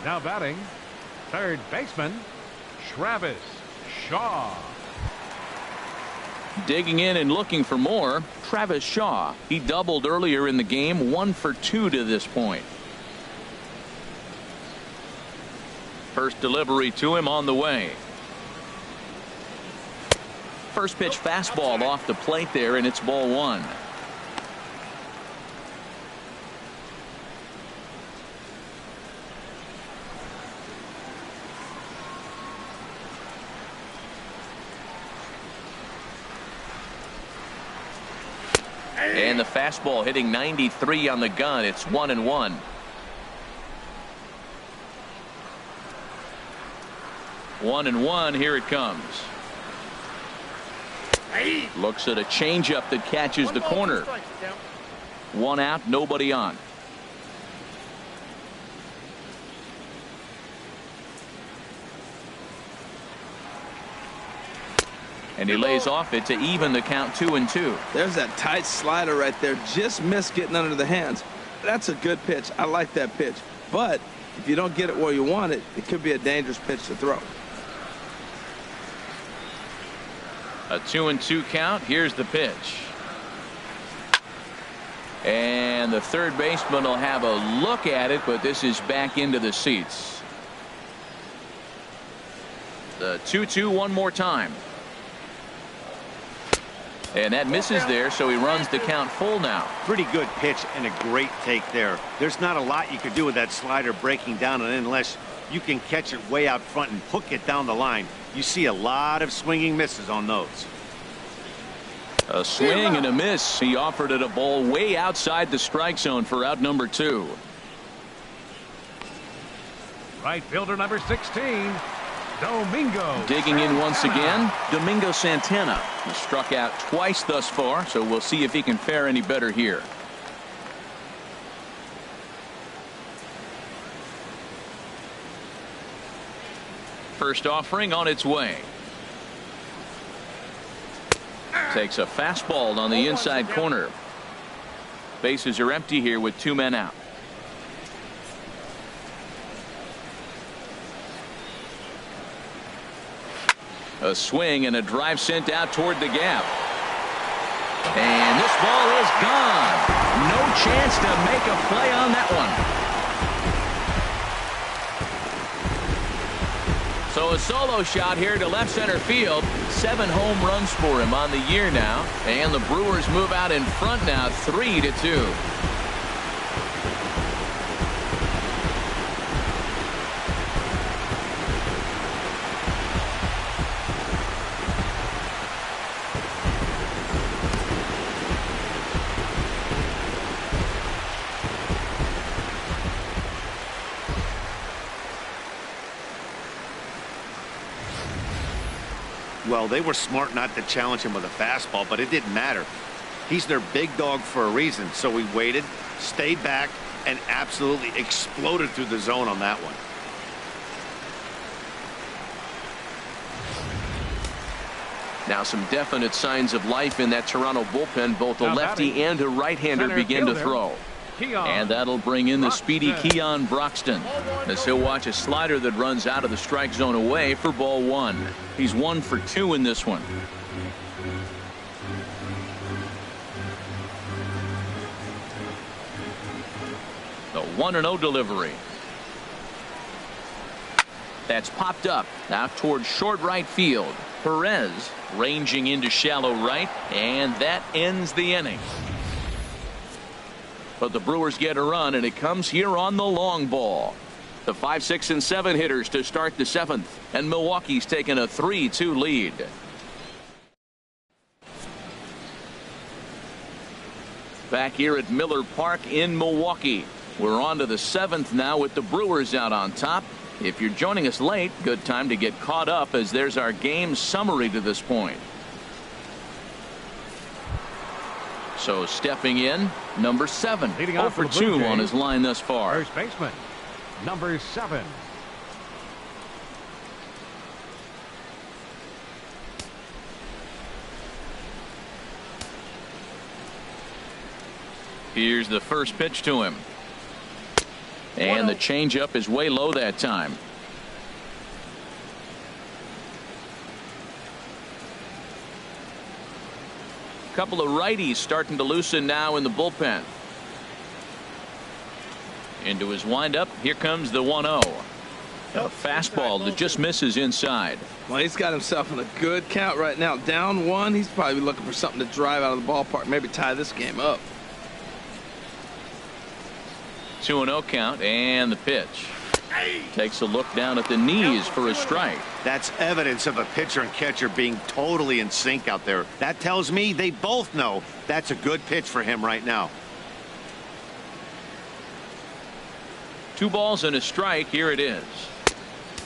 Now batting, third baseman, Travis Shaw. Digging in and looking for more, Travis Shaw. He doubled earlier in the game, 1 for 2 to this point. First delivery to him on the way. First pitch fastball off the plate there, and it's ball 1. And the fastball hitting 93 on the gun. It's 1-1. One and one. Here it comes. Looks at a changeup that catches the corner. One out, nobody on. And he lays off it to even the count 2-2. There's that tight slider right there. Just missed getting under the hands. That's a good pitch. I like that pitch. But if you don't get it where you want it, it could be a dangerous pitch to throw. A 2-2 count. Here's the pitch. And the third baseman will have a look at it, but this is back into the seats. The 2-2 one more time. And that misses there, so he runs the count full now. Pretty good pitch and a great take there. There's not a lot you could do with that slider breaking down, and unless you can catch it way out front and hook it down the line, you see a lot of swinging misses on those. A swing and a miss. He offered it a ball way outside the strike zone for out number 2. Right fielder number 16. Domingo. Digging in once again, Domingo Santana. He struck out twice thus far, so we'll see if he can fare any better here. First offering on its way. Takes a fastball on the inside corner. Bases are empty here with 2 men out. A swing and a drive sent out toward the gap. And this ball is gone. No chance to make a play on that one. So a solo shot here to left center field. 7 home runs for him on the year now. And the Brewers move out in front now 3-2. Well, they were smart not to challenge him with a fastball, but it didn't matter. He's their big dog for a reason, so he waited, stayed back, and absolutely exploded through the zone on that one. Now some definite signs of life in that Toronto bullpen. Both a lefty and a right-hander begin to throw. And that'll bring in the speedy Keon Broxton, as he'll watch a slider that runs out of the strike zone away for ball 1. He's 1 for 2 in this one. The 1-0 delivery. That's popped up out towards short right field. Perez ranging into shallow right, and that ends the inning. But the Brewers get a run, and it comes here on the long ball. The 5, 6, and 7 hitters to start the 7th, and Milwaukee's taken a 3-2 lead. Back here at Miller Park in Milwaukee. We're on to the 7th now with the Brewers out on top. If you're joining us late, good time to get caught up, as there's our game summary to this point. So stepping in, number 7. 0 for 2 on his line thus far. First baseman, number 7. Here's the first pitch to him. And the changeup is way low that time. Couple of righties starting to loosen now in the bullpen. Into his windup. Here comes the 1-0. A fastball that just misses inside. Well, he's got himself in a good count right now. Down 1. He's probably looking for something to drive out of the ballpark. Maybe tie this game up. 2-0 count, and the pitch. Takes a look down at the knees for a strike. That's evidence of a pitcher and catcher being totally in sync out there. That tells me they both know that's a good pitch for him right now. 2 balls and a strike. Here it is.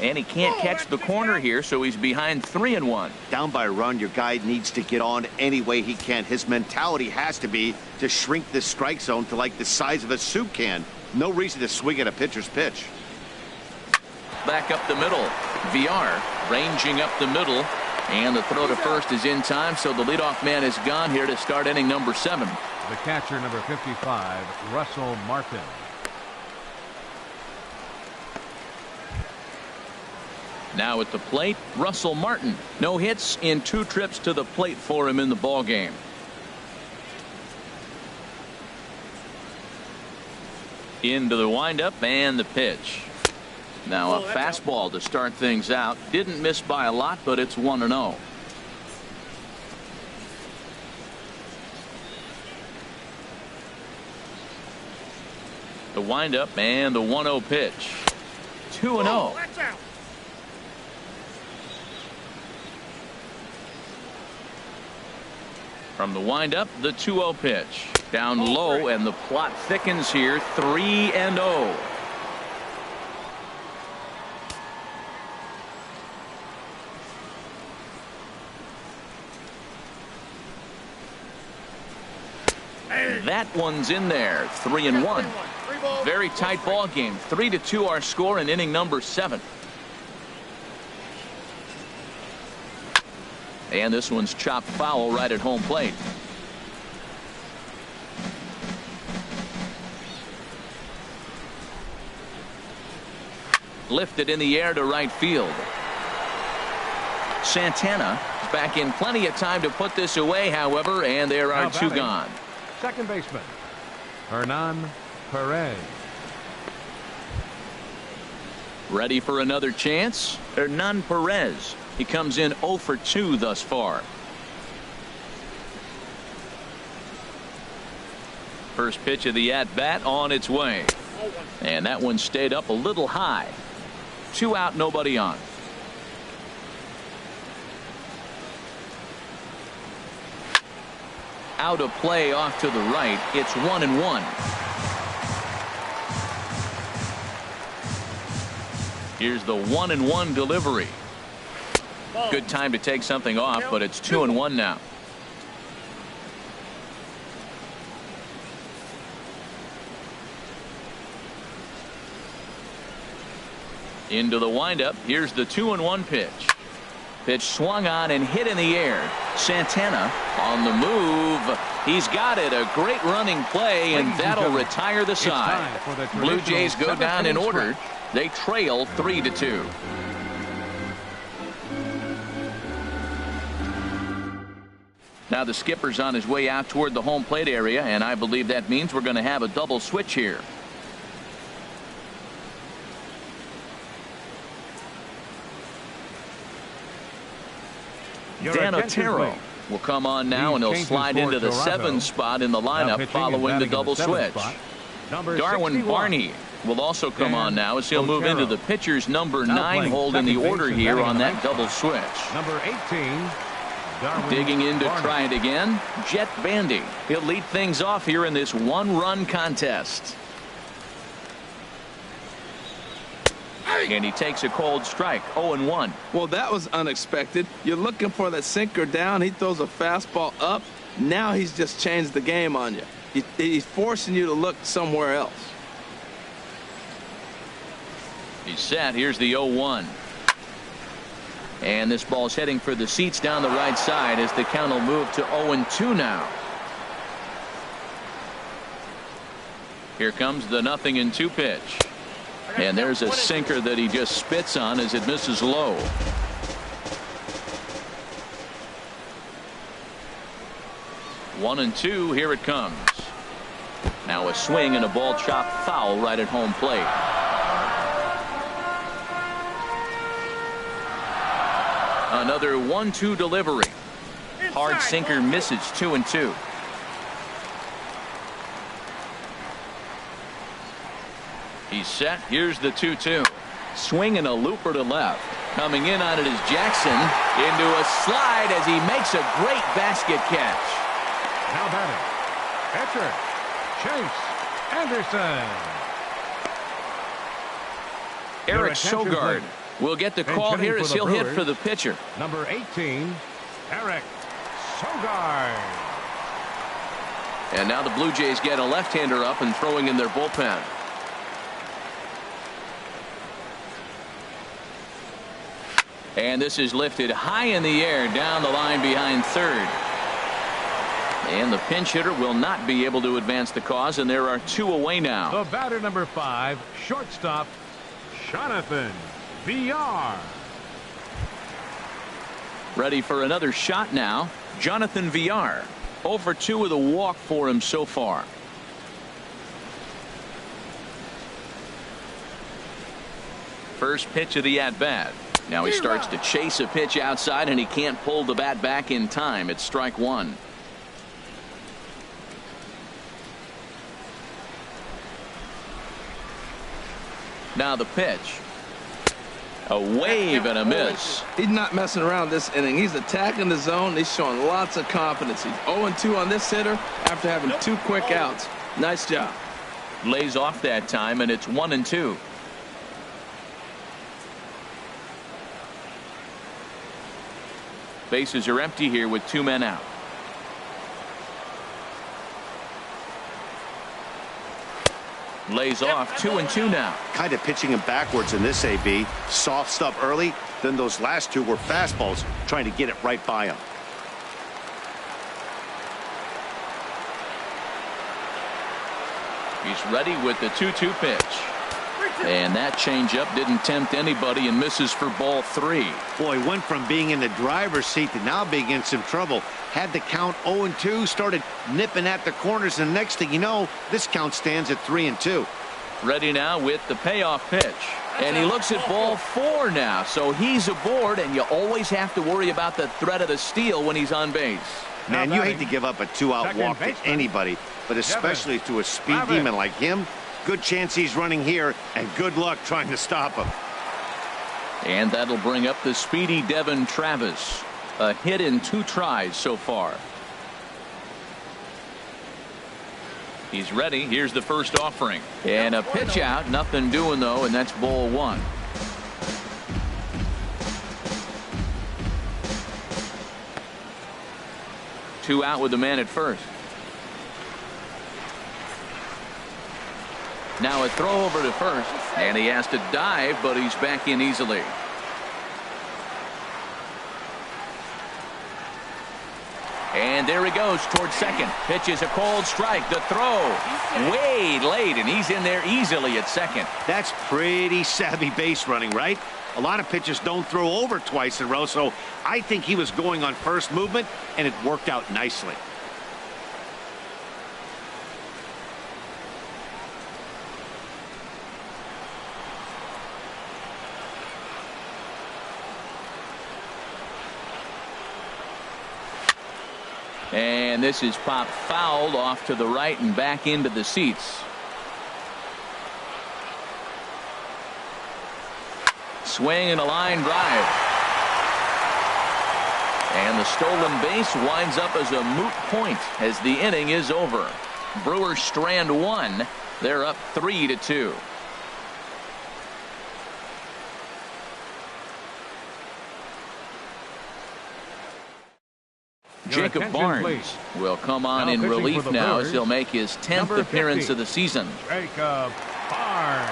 And he can't catch the corner here, so he's behind 3-1. Down by a run, your guy needs to get on any way he can. His mentality has to be to shrink this strike zone to like the size of a soup can. No reason to swing at a pitcher's pitch. Back up the middle. VR ranging up the middle. And the throw to first is in time, so the leadoff man is gone here to start inning number 7. The catcher, number 55, Russell Martin. Now at the plate, Russell Martin. No hits in 2 trips to the plate for him in the ball game. Into the windup and the pitch. Now a fastball to start things out. Didn't miss by a lot, but it's 1-0. The windup and the 1-0 pitch. 2-0. From the windup, the 2-0 pitch. Down low, and the plot thickens here. 3-0. That one's in there. 3-1. Very tight ball game. 3-2 our score in inning number 7. And this one's chopped foul right at home plate. Lifted in the air to right field. Santana is back in plenty of time to put this away, however, and there are 2 gone. Second baseman, Hernan Perez. Ready for another chance? Hernan Perez. He comes in 0 for 2 thus far. First pitch of the at-bat on its way. And that one stayed up a little high. 2 out, nobody on. Out of play off to the right. It's 1-1. Here's the 1-1 delivery. Good time to take something off, but it's 2-1 now. Into the windup. Here's the 2-1 pitch. Pitch swung on and hit in the air. Santana on the move. He's got it. A great running play, and that'll retire the side. Blue Jays go down in order. They trail 3-2. Now the skipper's on his way out toward the home plate area, and I believe that means we're going to have a double switch here. Dan Otero will come on now, and he'll slide into the 7 spot in the lineup following the double switch. Darwin Barney will also come on now as he'll move into the pitcher's number 9 hold in the order here on that double switch. Number 18. Digging in to try it again, Jet Bandy. He'll lead things off here in this 1-run contest. And he takes a cold strike. 0-1. Well, that was unexpected. You're looking for that sinker down. He throws a fastball up. Now he's just changed the game on you. He's forcing you to look somewhere else. He's set. Here's the 0-1. And this ball's heading for the seats down the right side as the count will move to 0-2 now. Here comes the 0-2 pitch. And there's a sinker that he just spits on as it misses low. One and two. Here it comes. Now a swing and a ball chopped foul right at home plate. Another 1-2 delivery. Hard sinker misses. 2-2. He's set. Here's the 2-2. Swing and a looper to left. Coming in on it is Jackson into a slide as he makes a great basket catch. Now batting, pitcher, Chase Anderson. Eric Sogard will get the call here as he'll hit for the pitcher. Number 18, Eric Sogard. And now the Blue Jays get a left-hander up and throwing in their bullpen. And this is lifted high in the air down the line behind third. And the pinch hitter will not be able to advance the cause, and there are 2 away now. The batter, number 5, shortstop, Jonathan VR. Ready for another shot now. Jonathan VR. 0 for 2 with a walk for him so far. First pitch of the at-bat. Now he starts to chase a pitch outside, and he can't pull the bat back in time. It's strike 1. Now the pitch. A wave and a miss. He's not messing around this inning. He's attacking the zone. He's showing lots of confidence. He's 0-2 on this hitter after having 2 quick outs. Nice job. Lays off that time, and it's 1-2. Bases are empty here with 2 men out. Lays off 2-2 now. Kind of pitching him backwards in this AB. Soft stuff early, then those last 2 were fastballs, trying to get it right by him. He's ready with the 2-2 pitch. And that changeup didn't tempt anybody and misses for ball 3. Boy, went from being in the driver's seat to now being in some trouble. Had the count 0-2, started nipping at the corners, and next thing you know, this count stands at 3-2. Ready now with the payoff pitch. And he looks at ball 4 now. So he's aboard, and you always have to worry about the threat of the steal when he's on base. Man, you hate to give up a 2-out walk to anybody, but especially to a speed demon like him. Good chance he's running here, and good luck trying to stop him. And that'll bring up the speedy Devin Travis. A hit in 2 tries so far. He's ready. Here's the first offering. And a pitch out. Nothing doing, though, and that's ball 1. Two out with the man at first. Now a throw over to first, and he has to dive, but he's back in easily. And there he goes towards second. Pitches a cold strike. The throw way late, and he's in there easily at second. That's pretty savvy base running, right? A lot of pitchers don't throw over twice in a row, so I think he was going on first movement, and it worked out nicely. And this is popped fouled off to the right and back into the seats. Swing and a line drive. And the stolen base winds up as a moot point as the inning is over. Brewers strand 1. They're up 3-2. Jacob Barnes will come on in relief now as he'll make his 10th appearance of the season. Jacob Barnes.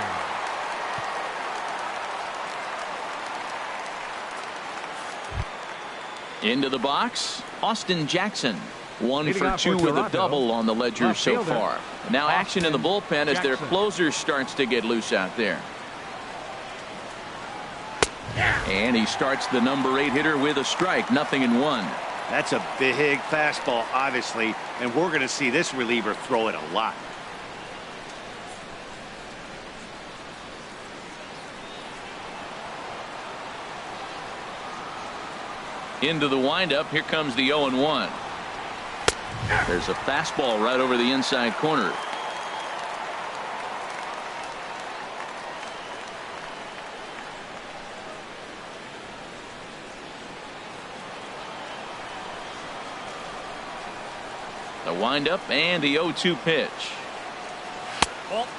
Into the box, Austin Jackson. 1 for 2 with a double on the ledger so far. Now action in the bullpen as their closer starts to get loose out there. And he starts the number 8 hitter with a strike. 0-1. That's a big fastball, obviously, and we're going to see this reliever throw it a lot. Into the windup. Here comes the 0-1. There's a fastball right over the inside corner. A windup and the 0-2 pitch.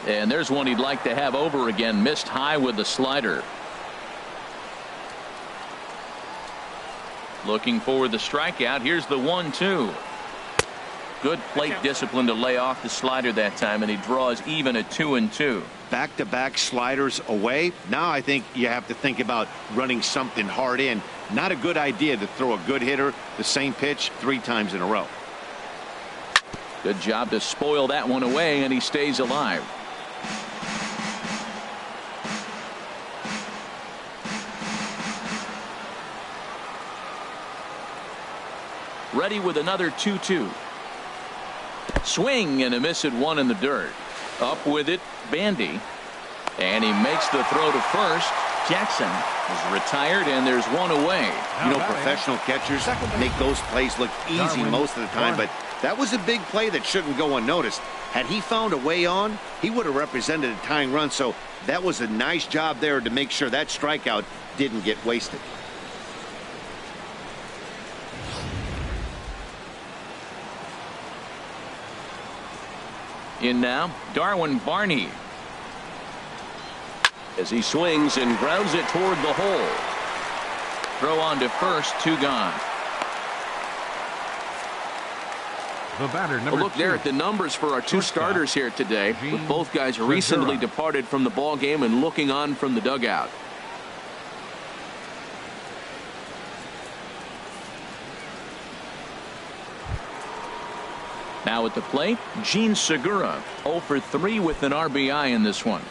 And there's one he'd like to have over again. Missed high with the slider. Looking for the strikeout. Here's the 1-2. Good plate discipline to lay off the slider that time, and he draws even at 2-2. Back-to-back sliders away. Now I think you have to think about running something hard in. Not a good idea to throw a good hitter the same pitch 3 times in a row. Good job to spoil that one away, and he stays alive. Ready with another 2-2. Swing and a miss at 1 in the dirt. Up with it, Bandy. And he makes the throw to first. Jackson is retired, and there's 1 away. You know, professional catchers make those plays look easy most of the time, but that was a big play that shouldn't go unnoticed. Had he found a way on, he would have represented a tying run, so that was a nice job there to make sure that strikeout didn't get wasted. In now, Darwin Barney. As he swings and grounds it toward the hole. Throw on to first, 2 gone. The batter, number Look 2. there at the numbers for our 2 starters here today, with both guys recently departed from the ball game and looking on from the dugout. Now at the plate, Gene Segura, 0 for 3 with an RBI in this one.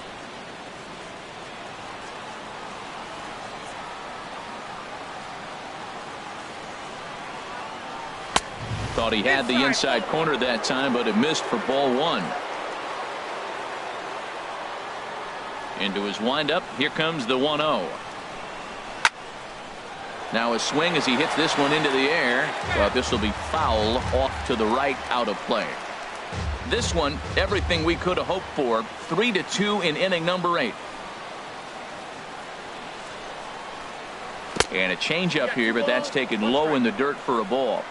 Thought he had the inside corner that time, but it missed for ball 1. Into his windup, here comes the 1-0. Now a swing as he hits this one into the air. Well, this will be foul, off to the right, out of play. This one, everything we could have hoped for. 3-2 in inning number 8. And a changeup here, but that's taken low in the dirt for a ball.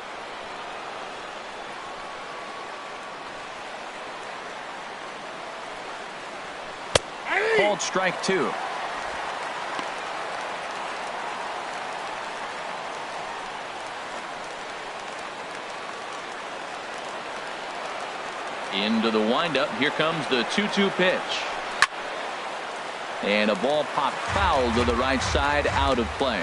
Called strike 2. Into the windup. Here comes the 2-2 pitch. And a ball popped foul to the right side, out of play.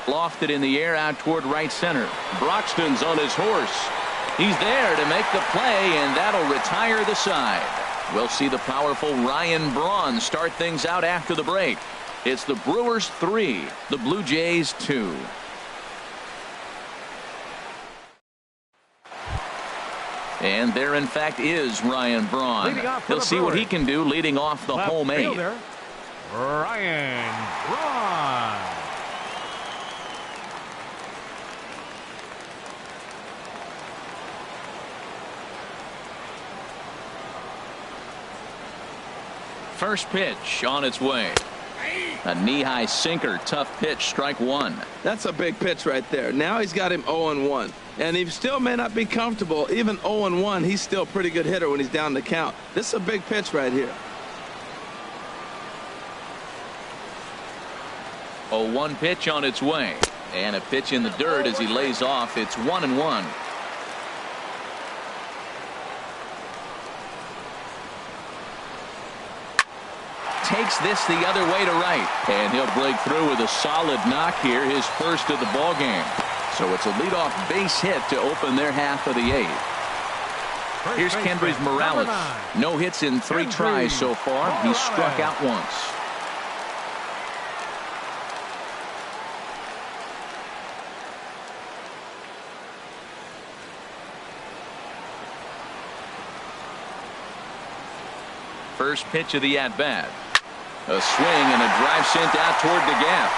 Lofted in the air out toward right center. Broxton's on his horse. He's there to make the play, and that'll retire the side. We'll see the powerful Ryan Braun start things out after the break. It's the Brewers 3, the Blue Jays 2. And there, in fact, is Ryan Braun. He'll see what he can do leading off the home 8. Ryan Braun. First pitch on its way. A knee-high sinker, tough pitch, strike 1. That's a big pitch right there. Now he's got him 0-1. And he still may not be comfortable. Even 0-1, he's still a pretty good hitter when he's down the count. This is a big pitch right here. 0-1 pitch on its way. And a pitch in the dirt as he lays off. It's 1-1. Takes this the other way to right, and he'll break through with a solid knock here, his first of the ball game. So it's a leadoff base hit to open their half of the 8th. Here's Kendrys Morales. No hits in 3 tries so far. He's struck out once. First pitch of the at-bat. A swing and a drive sent out toward the gap.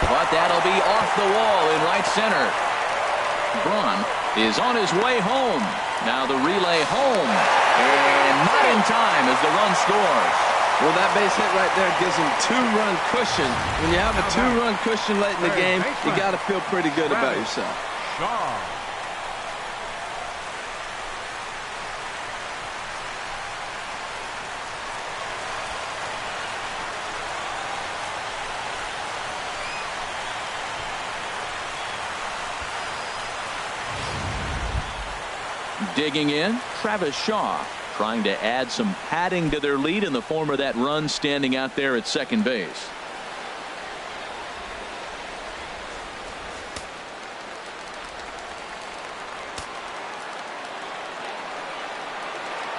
But that'll be off the wall in right center. Braun is on his way home. Now the relay home. And not in time as the run scores. Well, that base hit right there gives him 2-run cushion. When you have a 2-run cushion late in the game, you got to feel pretty good about yourself. Shaw. Digging in, Travis Shaw, trying to add some padding to their lead in the form of that run standing out there at second base.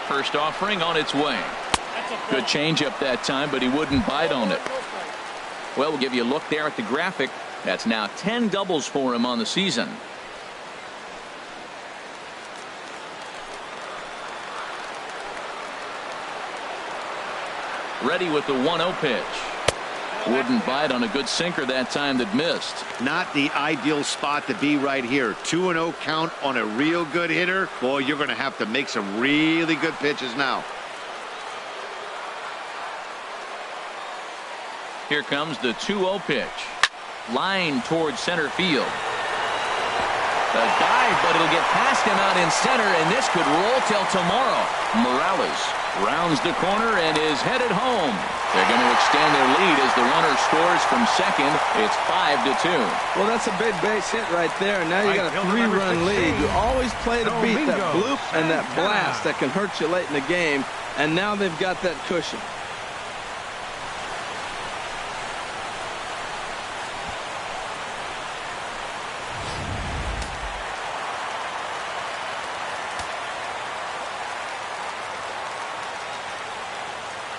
First offering on its way. Good changeup that time, but he wouldn't bite on it. Well, we'll give you a look there at the graphic. That's now 10 doubles for him on the season. Ready with the 1-0 pitch. Wouldn't bite on a good sinker that time that missed. Not the ideal spot to be right here. 2-0 count on a real good hitter. Boy, you're going to have to make some really good pitches now. Here comes the 2-0 pitch. Line towards center field. A dive, but it'll get past him out in center, and this could roll till tomorrow. Morales rounds the corner and is headed home. They're going to extend their lead as the runner scores from second. It's 5-2. Well, that's a big base hit right there. Now you got a 3-run lead. You always play to beat that bloop and that blast that can hurt you late in the game, and now they've got that cushion.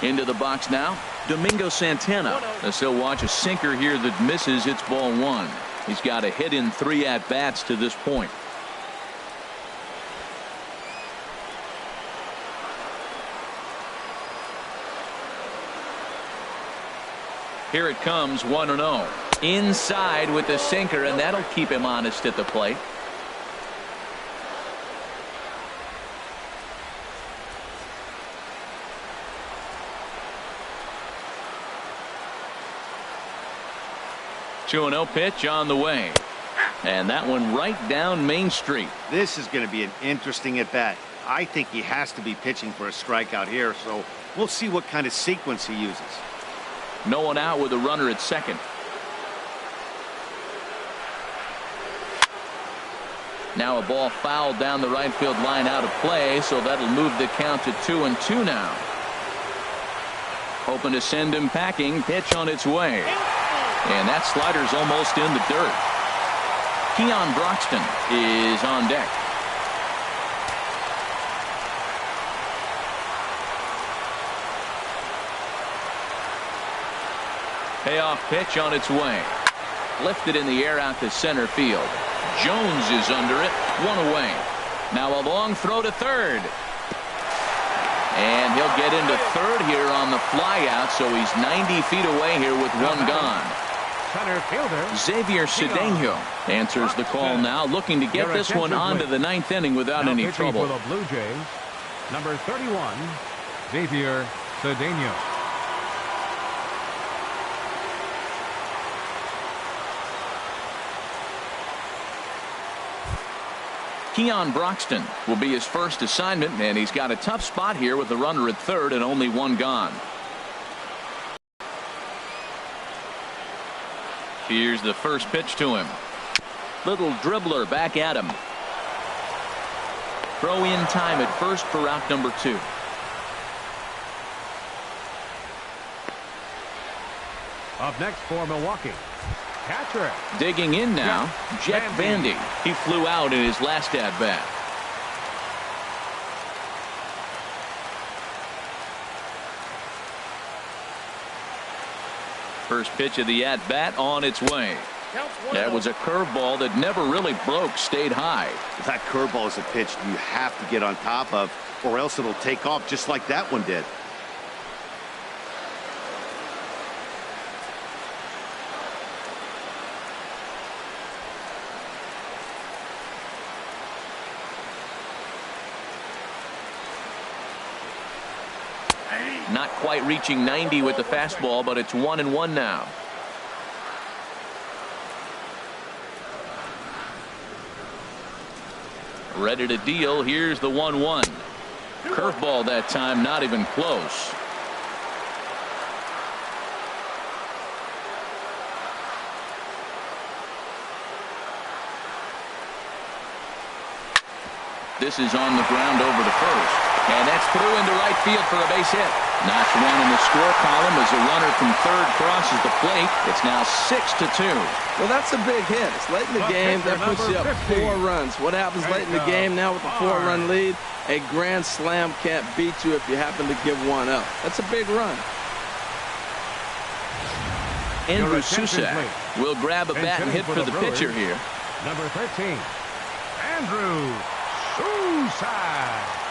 Into the box now, Domingo Santana. As he'll watch a sinker here that misses. It's ball 1. He's got a hit in 3 at-bats to this point. Here it comes, 1-0. Inside with the sinker, and that'll keep him honest at the plate. Two 2-0 pitch on the way. And that one right down Main Street. This is going to be an interesting at bat. I think he has to be pitching for a strikeout here, so we'll see what kind of sequence he uses. No one out with a runner at second. Now a ball fouled down the right field line out of play, so that'll move the count to 2-2 now. Hoping to send him packing. Pitch on its way. And that slider's almost in the dirt. Keon Broxton is on deck. Payoff pitch on its way. Lifted in the air out to center field. Jones is under it. 1 away. Now a long throw to third. And he'll get into third here on the flyout, so he's 90 feet away here with 1 gone. Center fielder Xavier Cedeno answers the call now, looking to get this one onto the 9th inning without any trouble. For the Blue Jays, number 31, Xavier Cedeno. Keon Broxton will be his first assignment, and he's got a tough spot here with the runner at third and only 1 gone. Here's the first pitch to him. Little dribbler back at him. Throw in time at first for out number 2. Up next for Milwaukee, catcher. Digging in now, Jeff Vandy. He flew out in his last at bat. First pitch of the at-bat on its way. That was a curveball that never really broke, stayed high. That curveball is a pitch you have to get on top of, or else it'll take off just like that one did. Not quite reaching 90 with the fastball, but it's 1-1 now. Ready to deal. Here's the 1-1. Curveball that time, not even close. This is on the ground over to first. And that's through into right field for a base hit. Notch one in the score column as a runner from third crosses the plate. It's now 6-2. Well, that's a big hit. It's late in the game. That puts you up 4 runs. What happens late in the game now with the 4-run lead? A grand slam can't beat you if you happen to give one up. That's a big run. Andrew Susak will grab a bat and hit for the pitcher here. Number 13, Andrew Susak.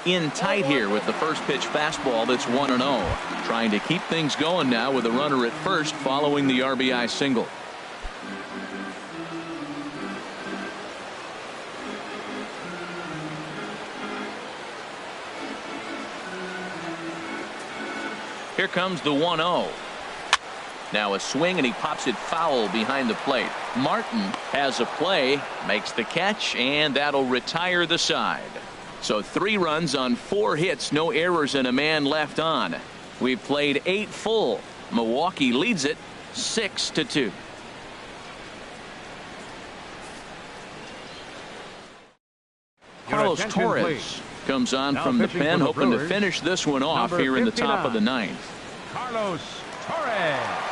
In tight here with the first pitch fastball. That's 1-0. Trying to keep things going now with a runner at first following the RBI single. Here comes the 1-0. Now a swing and he pops it foul behind the plate. Martin has a play, makes the catch, and that'll retire the side. So 3 runs on 4 hits, no errors, and a man left on. We've played 8 full. Milwaukee leads it 6-2. Carlos Torres comes on from the pen, hoping to finish this one off here in the top of the 9th. Carlos Torres.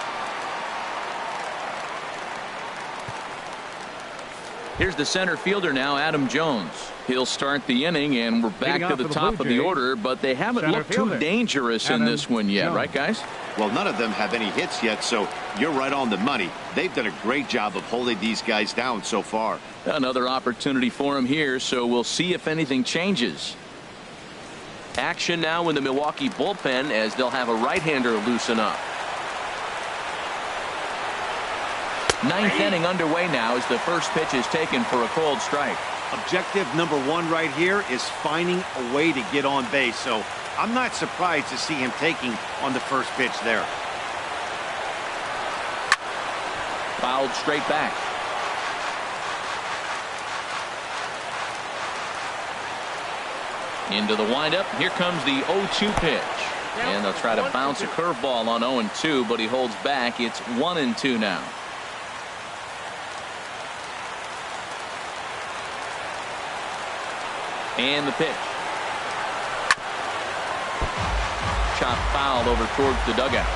Here's the center fielder now, Adam Jones. He'll start the inning, and we're back to the top of the order, but they haven't looked too dangerous in this one yet, right, guys? Well, none of them have any hits yet, so you're right on the money. They've done a great job of holding these guys down so far. Another opportunity for him here, so we'll see if anything changes. Action now in the Milwaukee bullpen as they'll have a right-hander loosen up. 9th inning underway now as the first pitch is taken for a cold strike. Objective number 1 right here is finding a way to get on base, so I'm not surprised to see him taking on the first pitch there. Fouled straight back. Into the windup. Here comes the 0-2 pitch. And they'll try to bounce a curveball on 0-2, but he holds back. It's 1-2 now. And the pitch. Chop fouled over towards the dugout.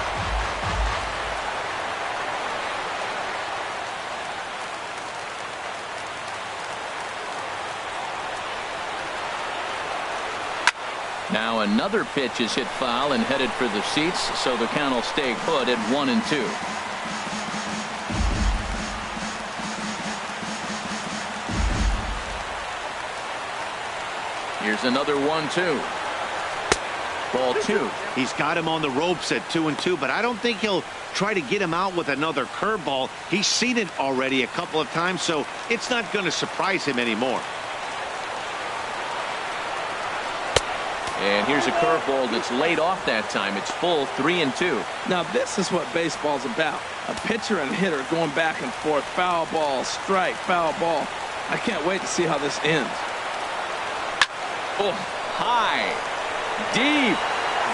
Now another pitch is hit foul and headed for the seats, so the count will stay put at 1-2. Here's another 1-2. Ball 2. He's got him on the ropes at 2-2, but I don't think he'll try to get him out with another curveball. He's seen it already a couple of times, so it's not going to surprise him anymore. And here's a curveball that's laid off that time. It's full 3-2. Now this is what baseball's about. A pitcher and hitter going back and forth. Foul ball, strike, foul ball. I can't wait to see how this ends. Oh, high, deep.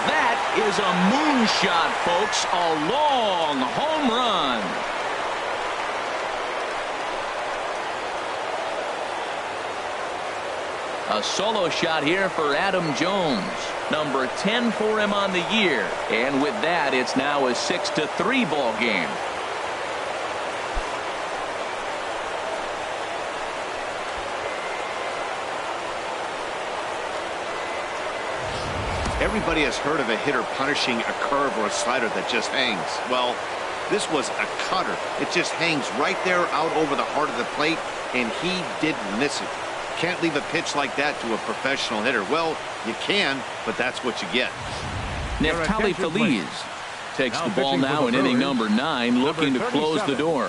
That is a moonshot, folks. A long home run. A solo shot here for Adam Jones. Number 10 for him on the year. And with that, it's now a 6-3 ball game. Everybody has heard of a hitter punishing a curve or a slider that just hangs. Well, this was a cutter. It just hangs right there out over the heart of the plate, and he didn't miss it. Can't leave a pitch like that to a professional hitter. Well, you can, but that's what you get. Neftali Feliz takes the ball now in inning number 9, looking to close the door.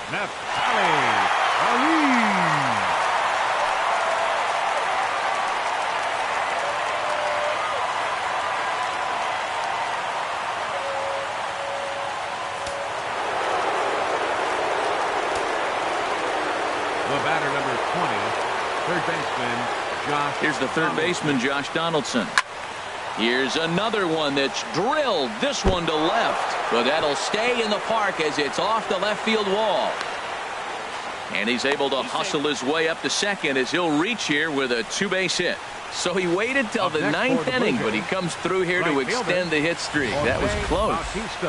Neftali Feliz. The batter, number 20, third baseman Josh. Here's the third baseman, Josh Donaldson. Here's another one that's drilled. This one to left. But that'll stay in the park as it's off the left field wall. And he's able to hustle his way up to second as he'll reach here with a 2-base hit. So he waited till the 9th inning, but he comes through here to extend the hit streak. That was close.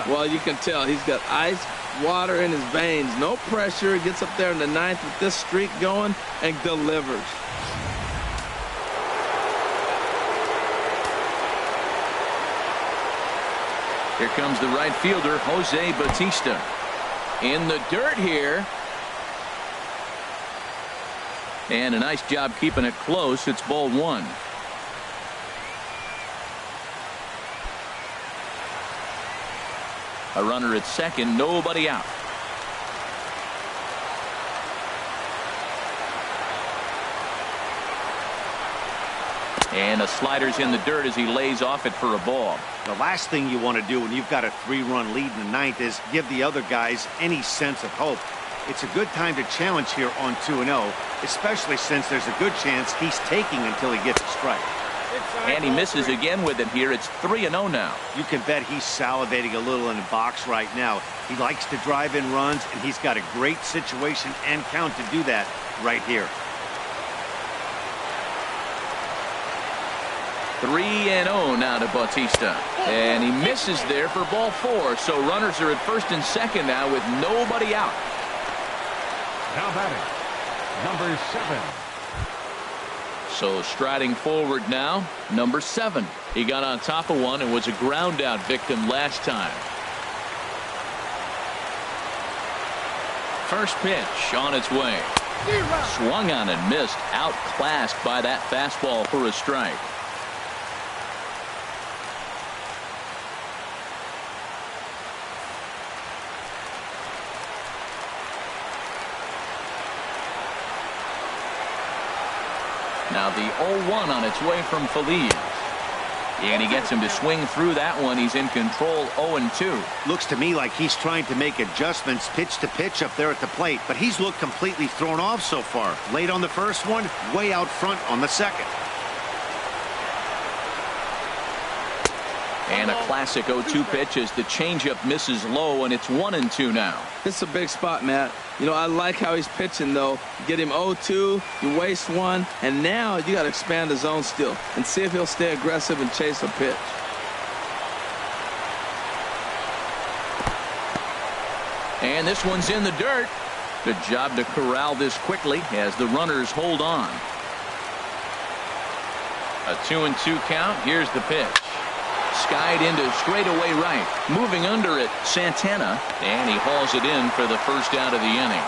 Well, you can tell he's got ice water in his veins. No pressure. He gets up there in the 9th with this streak going and delivers. Here comes the right fielder, Jose Bautista. In the dirt here. And a nice job keeping it close. It's ball 1. A runner at second, nobody out. And a slider's in the dirt as he lays off it for a ball. The last thing you want to do when you've got a 3-run lead in the 9th is give the other guys any sense of hope. It's a good time to challenge here on 2-0, especially since there's a good chance he's taking until he gets a strike. And he misses again with it here. It's 3-0 now. You can bet he's salivating a little in the box right now. He likes to drive in runs, and he's got a great situation and count to do that right here. 3-0 now to Bautista. And he misses there for ball 4. So runners are at first and second now with nobody out. Now batting, number 7. So striding forward now, number 7. He got on top of one and was a ground out victim last time. First pitch on its way. Swung on and missed. Outclassed by that fastball for a strike. Now the 0-1 on its way from Feliz. And he gets him to swing through that one. He's in control 0-2. Looks to me like he's trying to make adjustments pitch to pitch up there at the plate, but he's looked completely thrown off so far. Late on the first one, way out front on the second. And a classic 0-2 pitch as the changeup misses low, and it's 1-2 now. This is a big spot, Matt. You know, I like how he's pitching, though. You get him 0-2, you waste one, and now you got to expand the zone still and see if he'll stay aggressive and chase a pitch. And this one's in the dirt. Good job to corral this quickly as the runners hold on. A 2-2 count. Here's the pitch. Skied into straightaway right. Moving under it, Santana. And he hauls it in for the first out of the inning.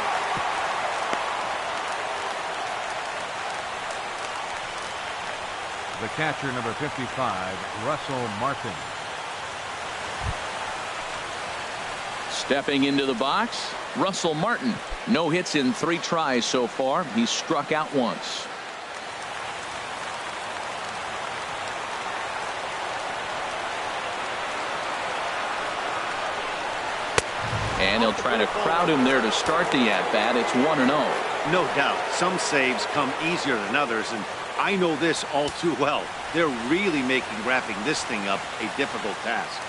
The catcher, number 55, Russell Martin. Stepping into the box, Russell Martin. No hits in 3 tries so far. He's struck out once. And he'll try to crowd him there to start the at-bat. It's 1-0. No doubt. Some saves come easier than others, and I know this all too well. They're really making wrapping this thing up a difficult task.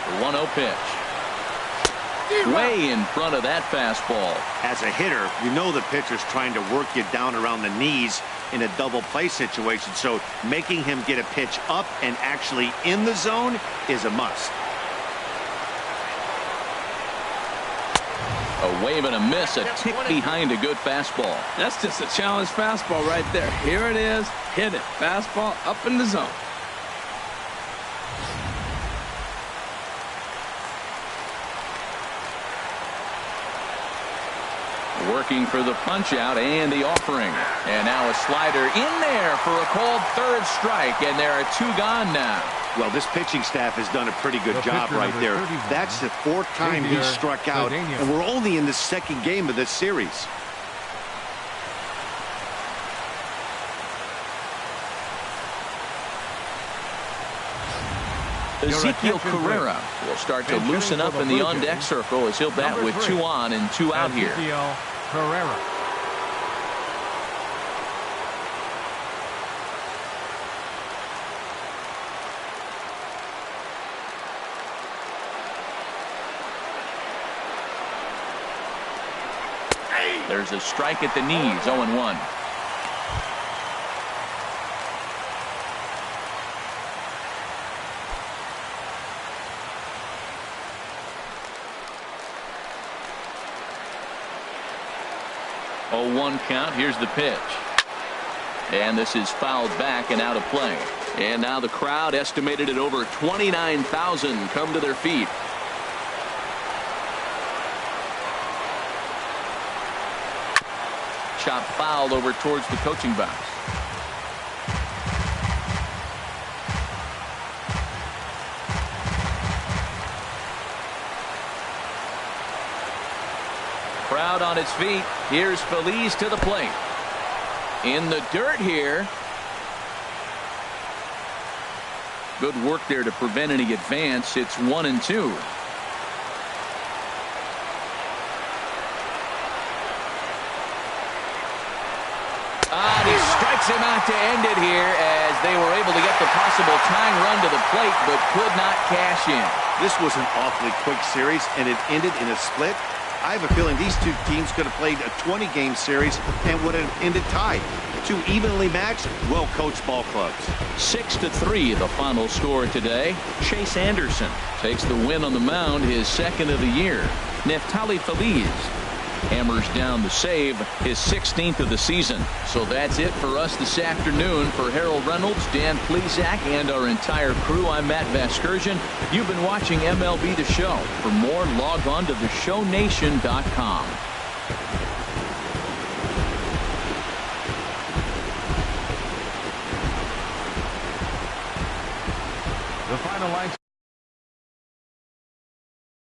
The 1-0 pitch. Way in front of that fastball. As a hitter, you know the pitcher's trying to work you down around the knees in a double play situation, so making him get a pitch up and actually in the zone is a must. A wave and a miss, a tick behind a good fastball. That's just a challenge fastball right there. Here it is. Hit it. Fastball up in the zone. Working for the punch out and the offering. And now a slider in there for a called third strike, and there are 2 gone now. Well, this pitching staff has done a pretty good job right there. That's the 4th time he struck out, and we're only in the 2nd game of this series. Ezekiel Guerra will start to loosen up in the on-deck circle as he'll bat with 2 on and 2 out here. Ezekiel Guerra. There's a strike at the knees, 0-1. Oh, 1 count. Here's the pitch. And this is fouled back and out of play. And now the crowd, estimated at over 29,000, come to their feet. Chop foul over towards the coaching box. Crowd on its feet. Here's Feliz to the plate. In the dirt here. Good work there to prevent any advance. It's 1-2. He strikes him out to end it here as they were able to get the possible tying run to the plate but could not cash in. This was an awfully quick series, and it ended in a split. I have a feeling these 2 teams could have played a 20-game series and would have ended tied. 2 evenly matched, well-coached ball clubs. 6-3 the final score today. Chase Anderson takes the win on the mound, his 2nd of the year. Neftali Feliz hammers down the save, his 16th of the season. So that's it for us this afternoon. For Harold Reynolds, Dan Plesac, and our entire crew, I'm Matt Vasgersian. You've been watching MLB The Show. For more, log on to theshownation.com. The final line.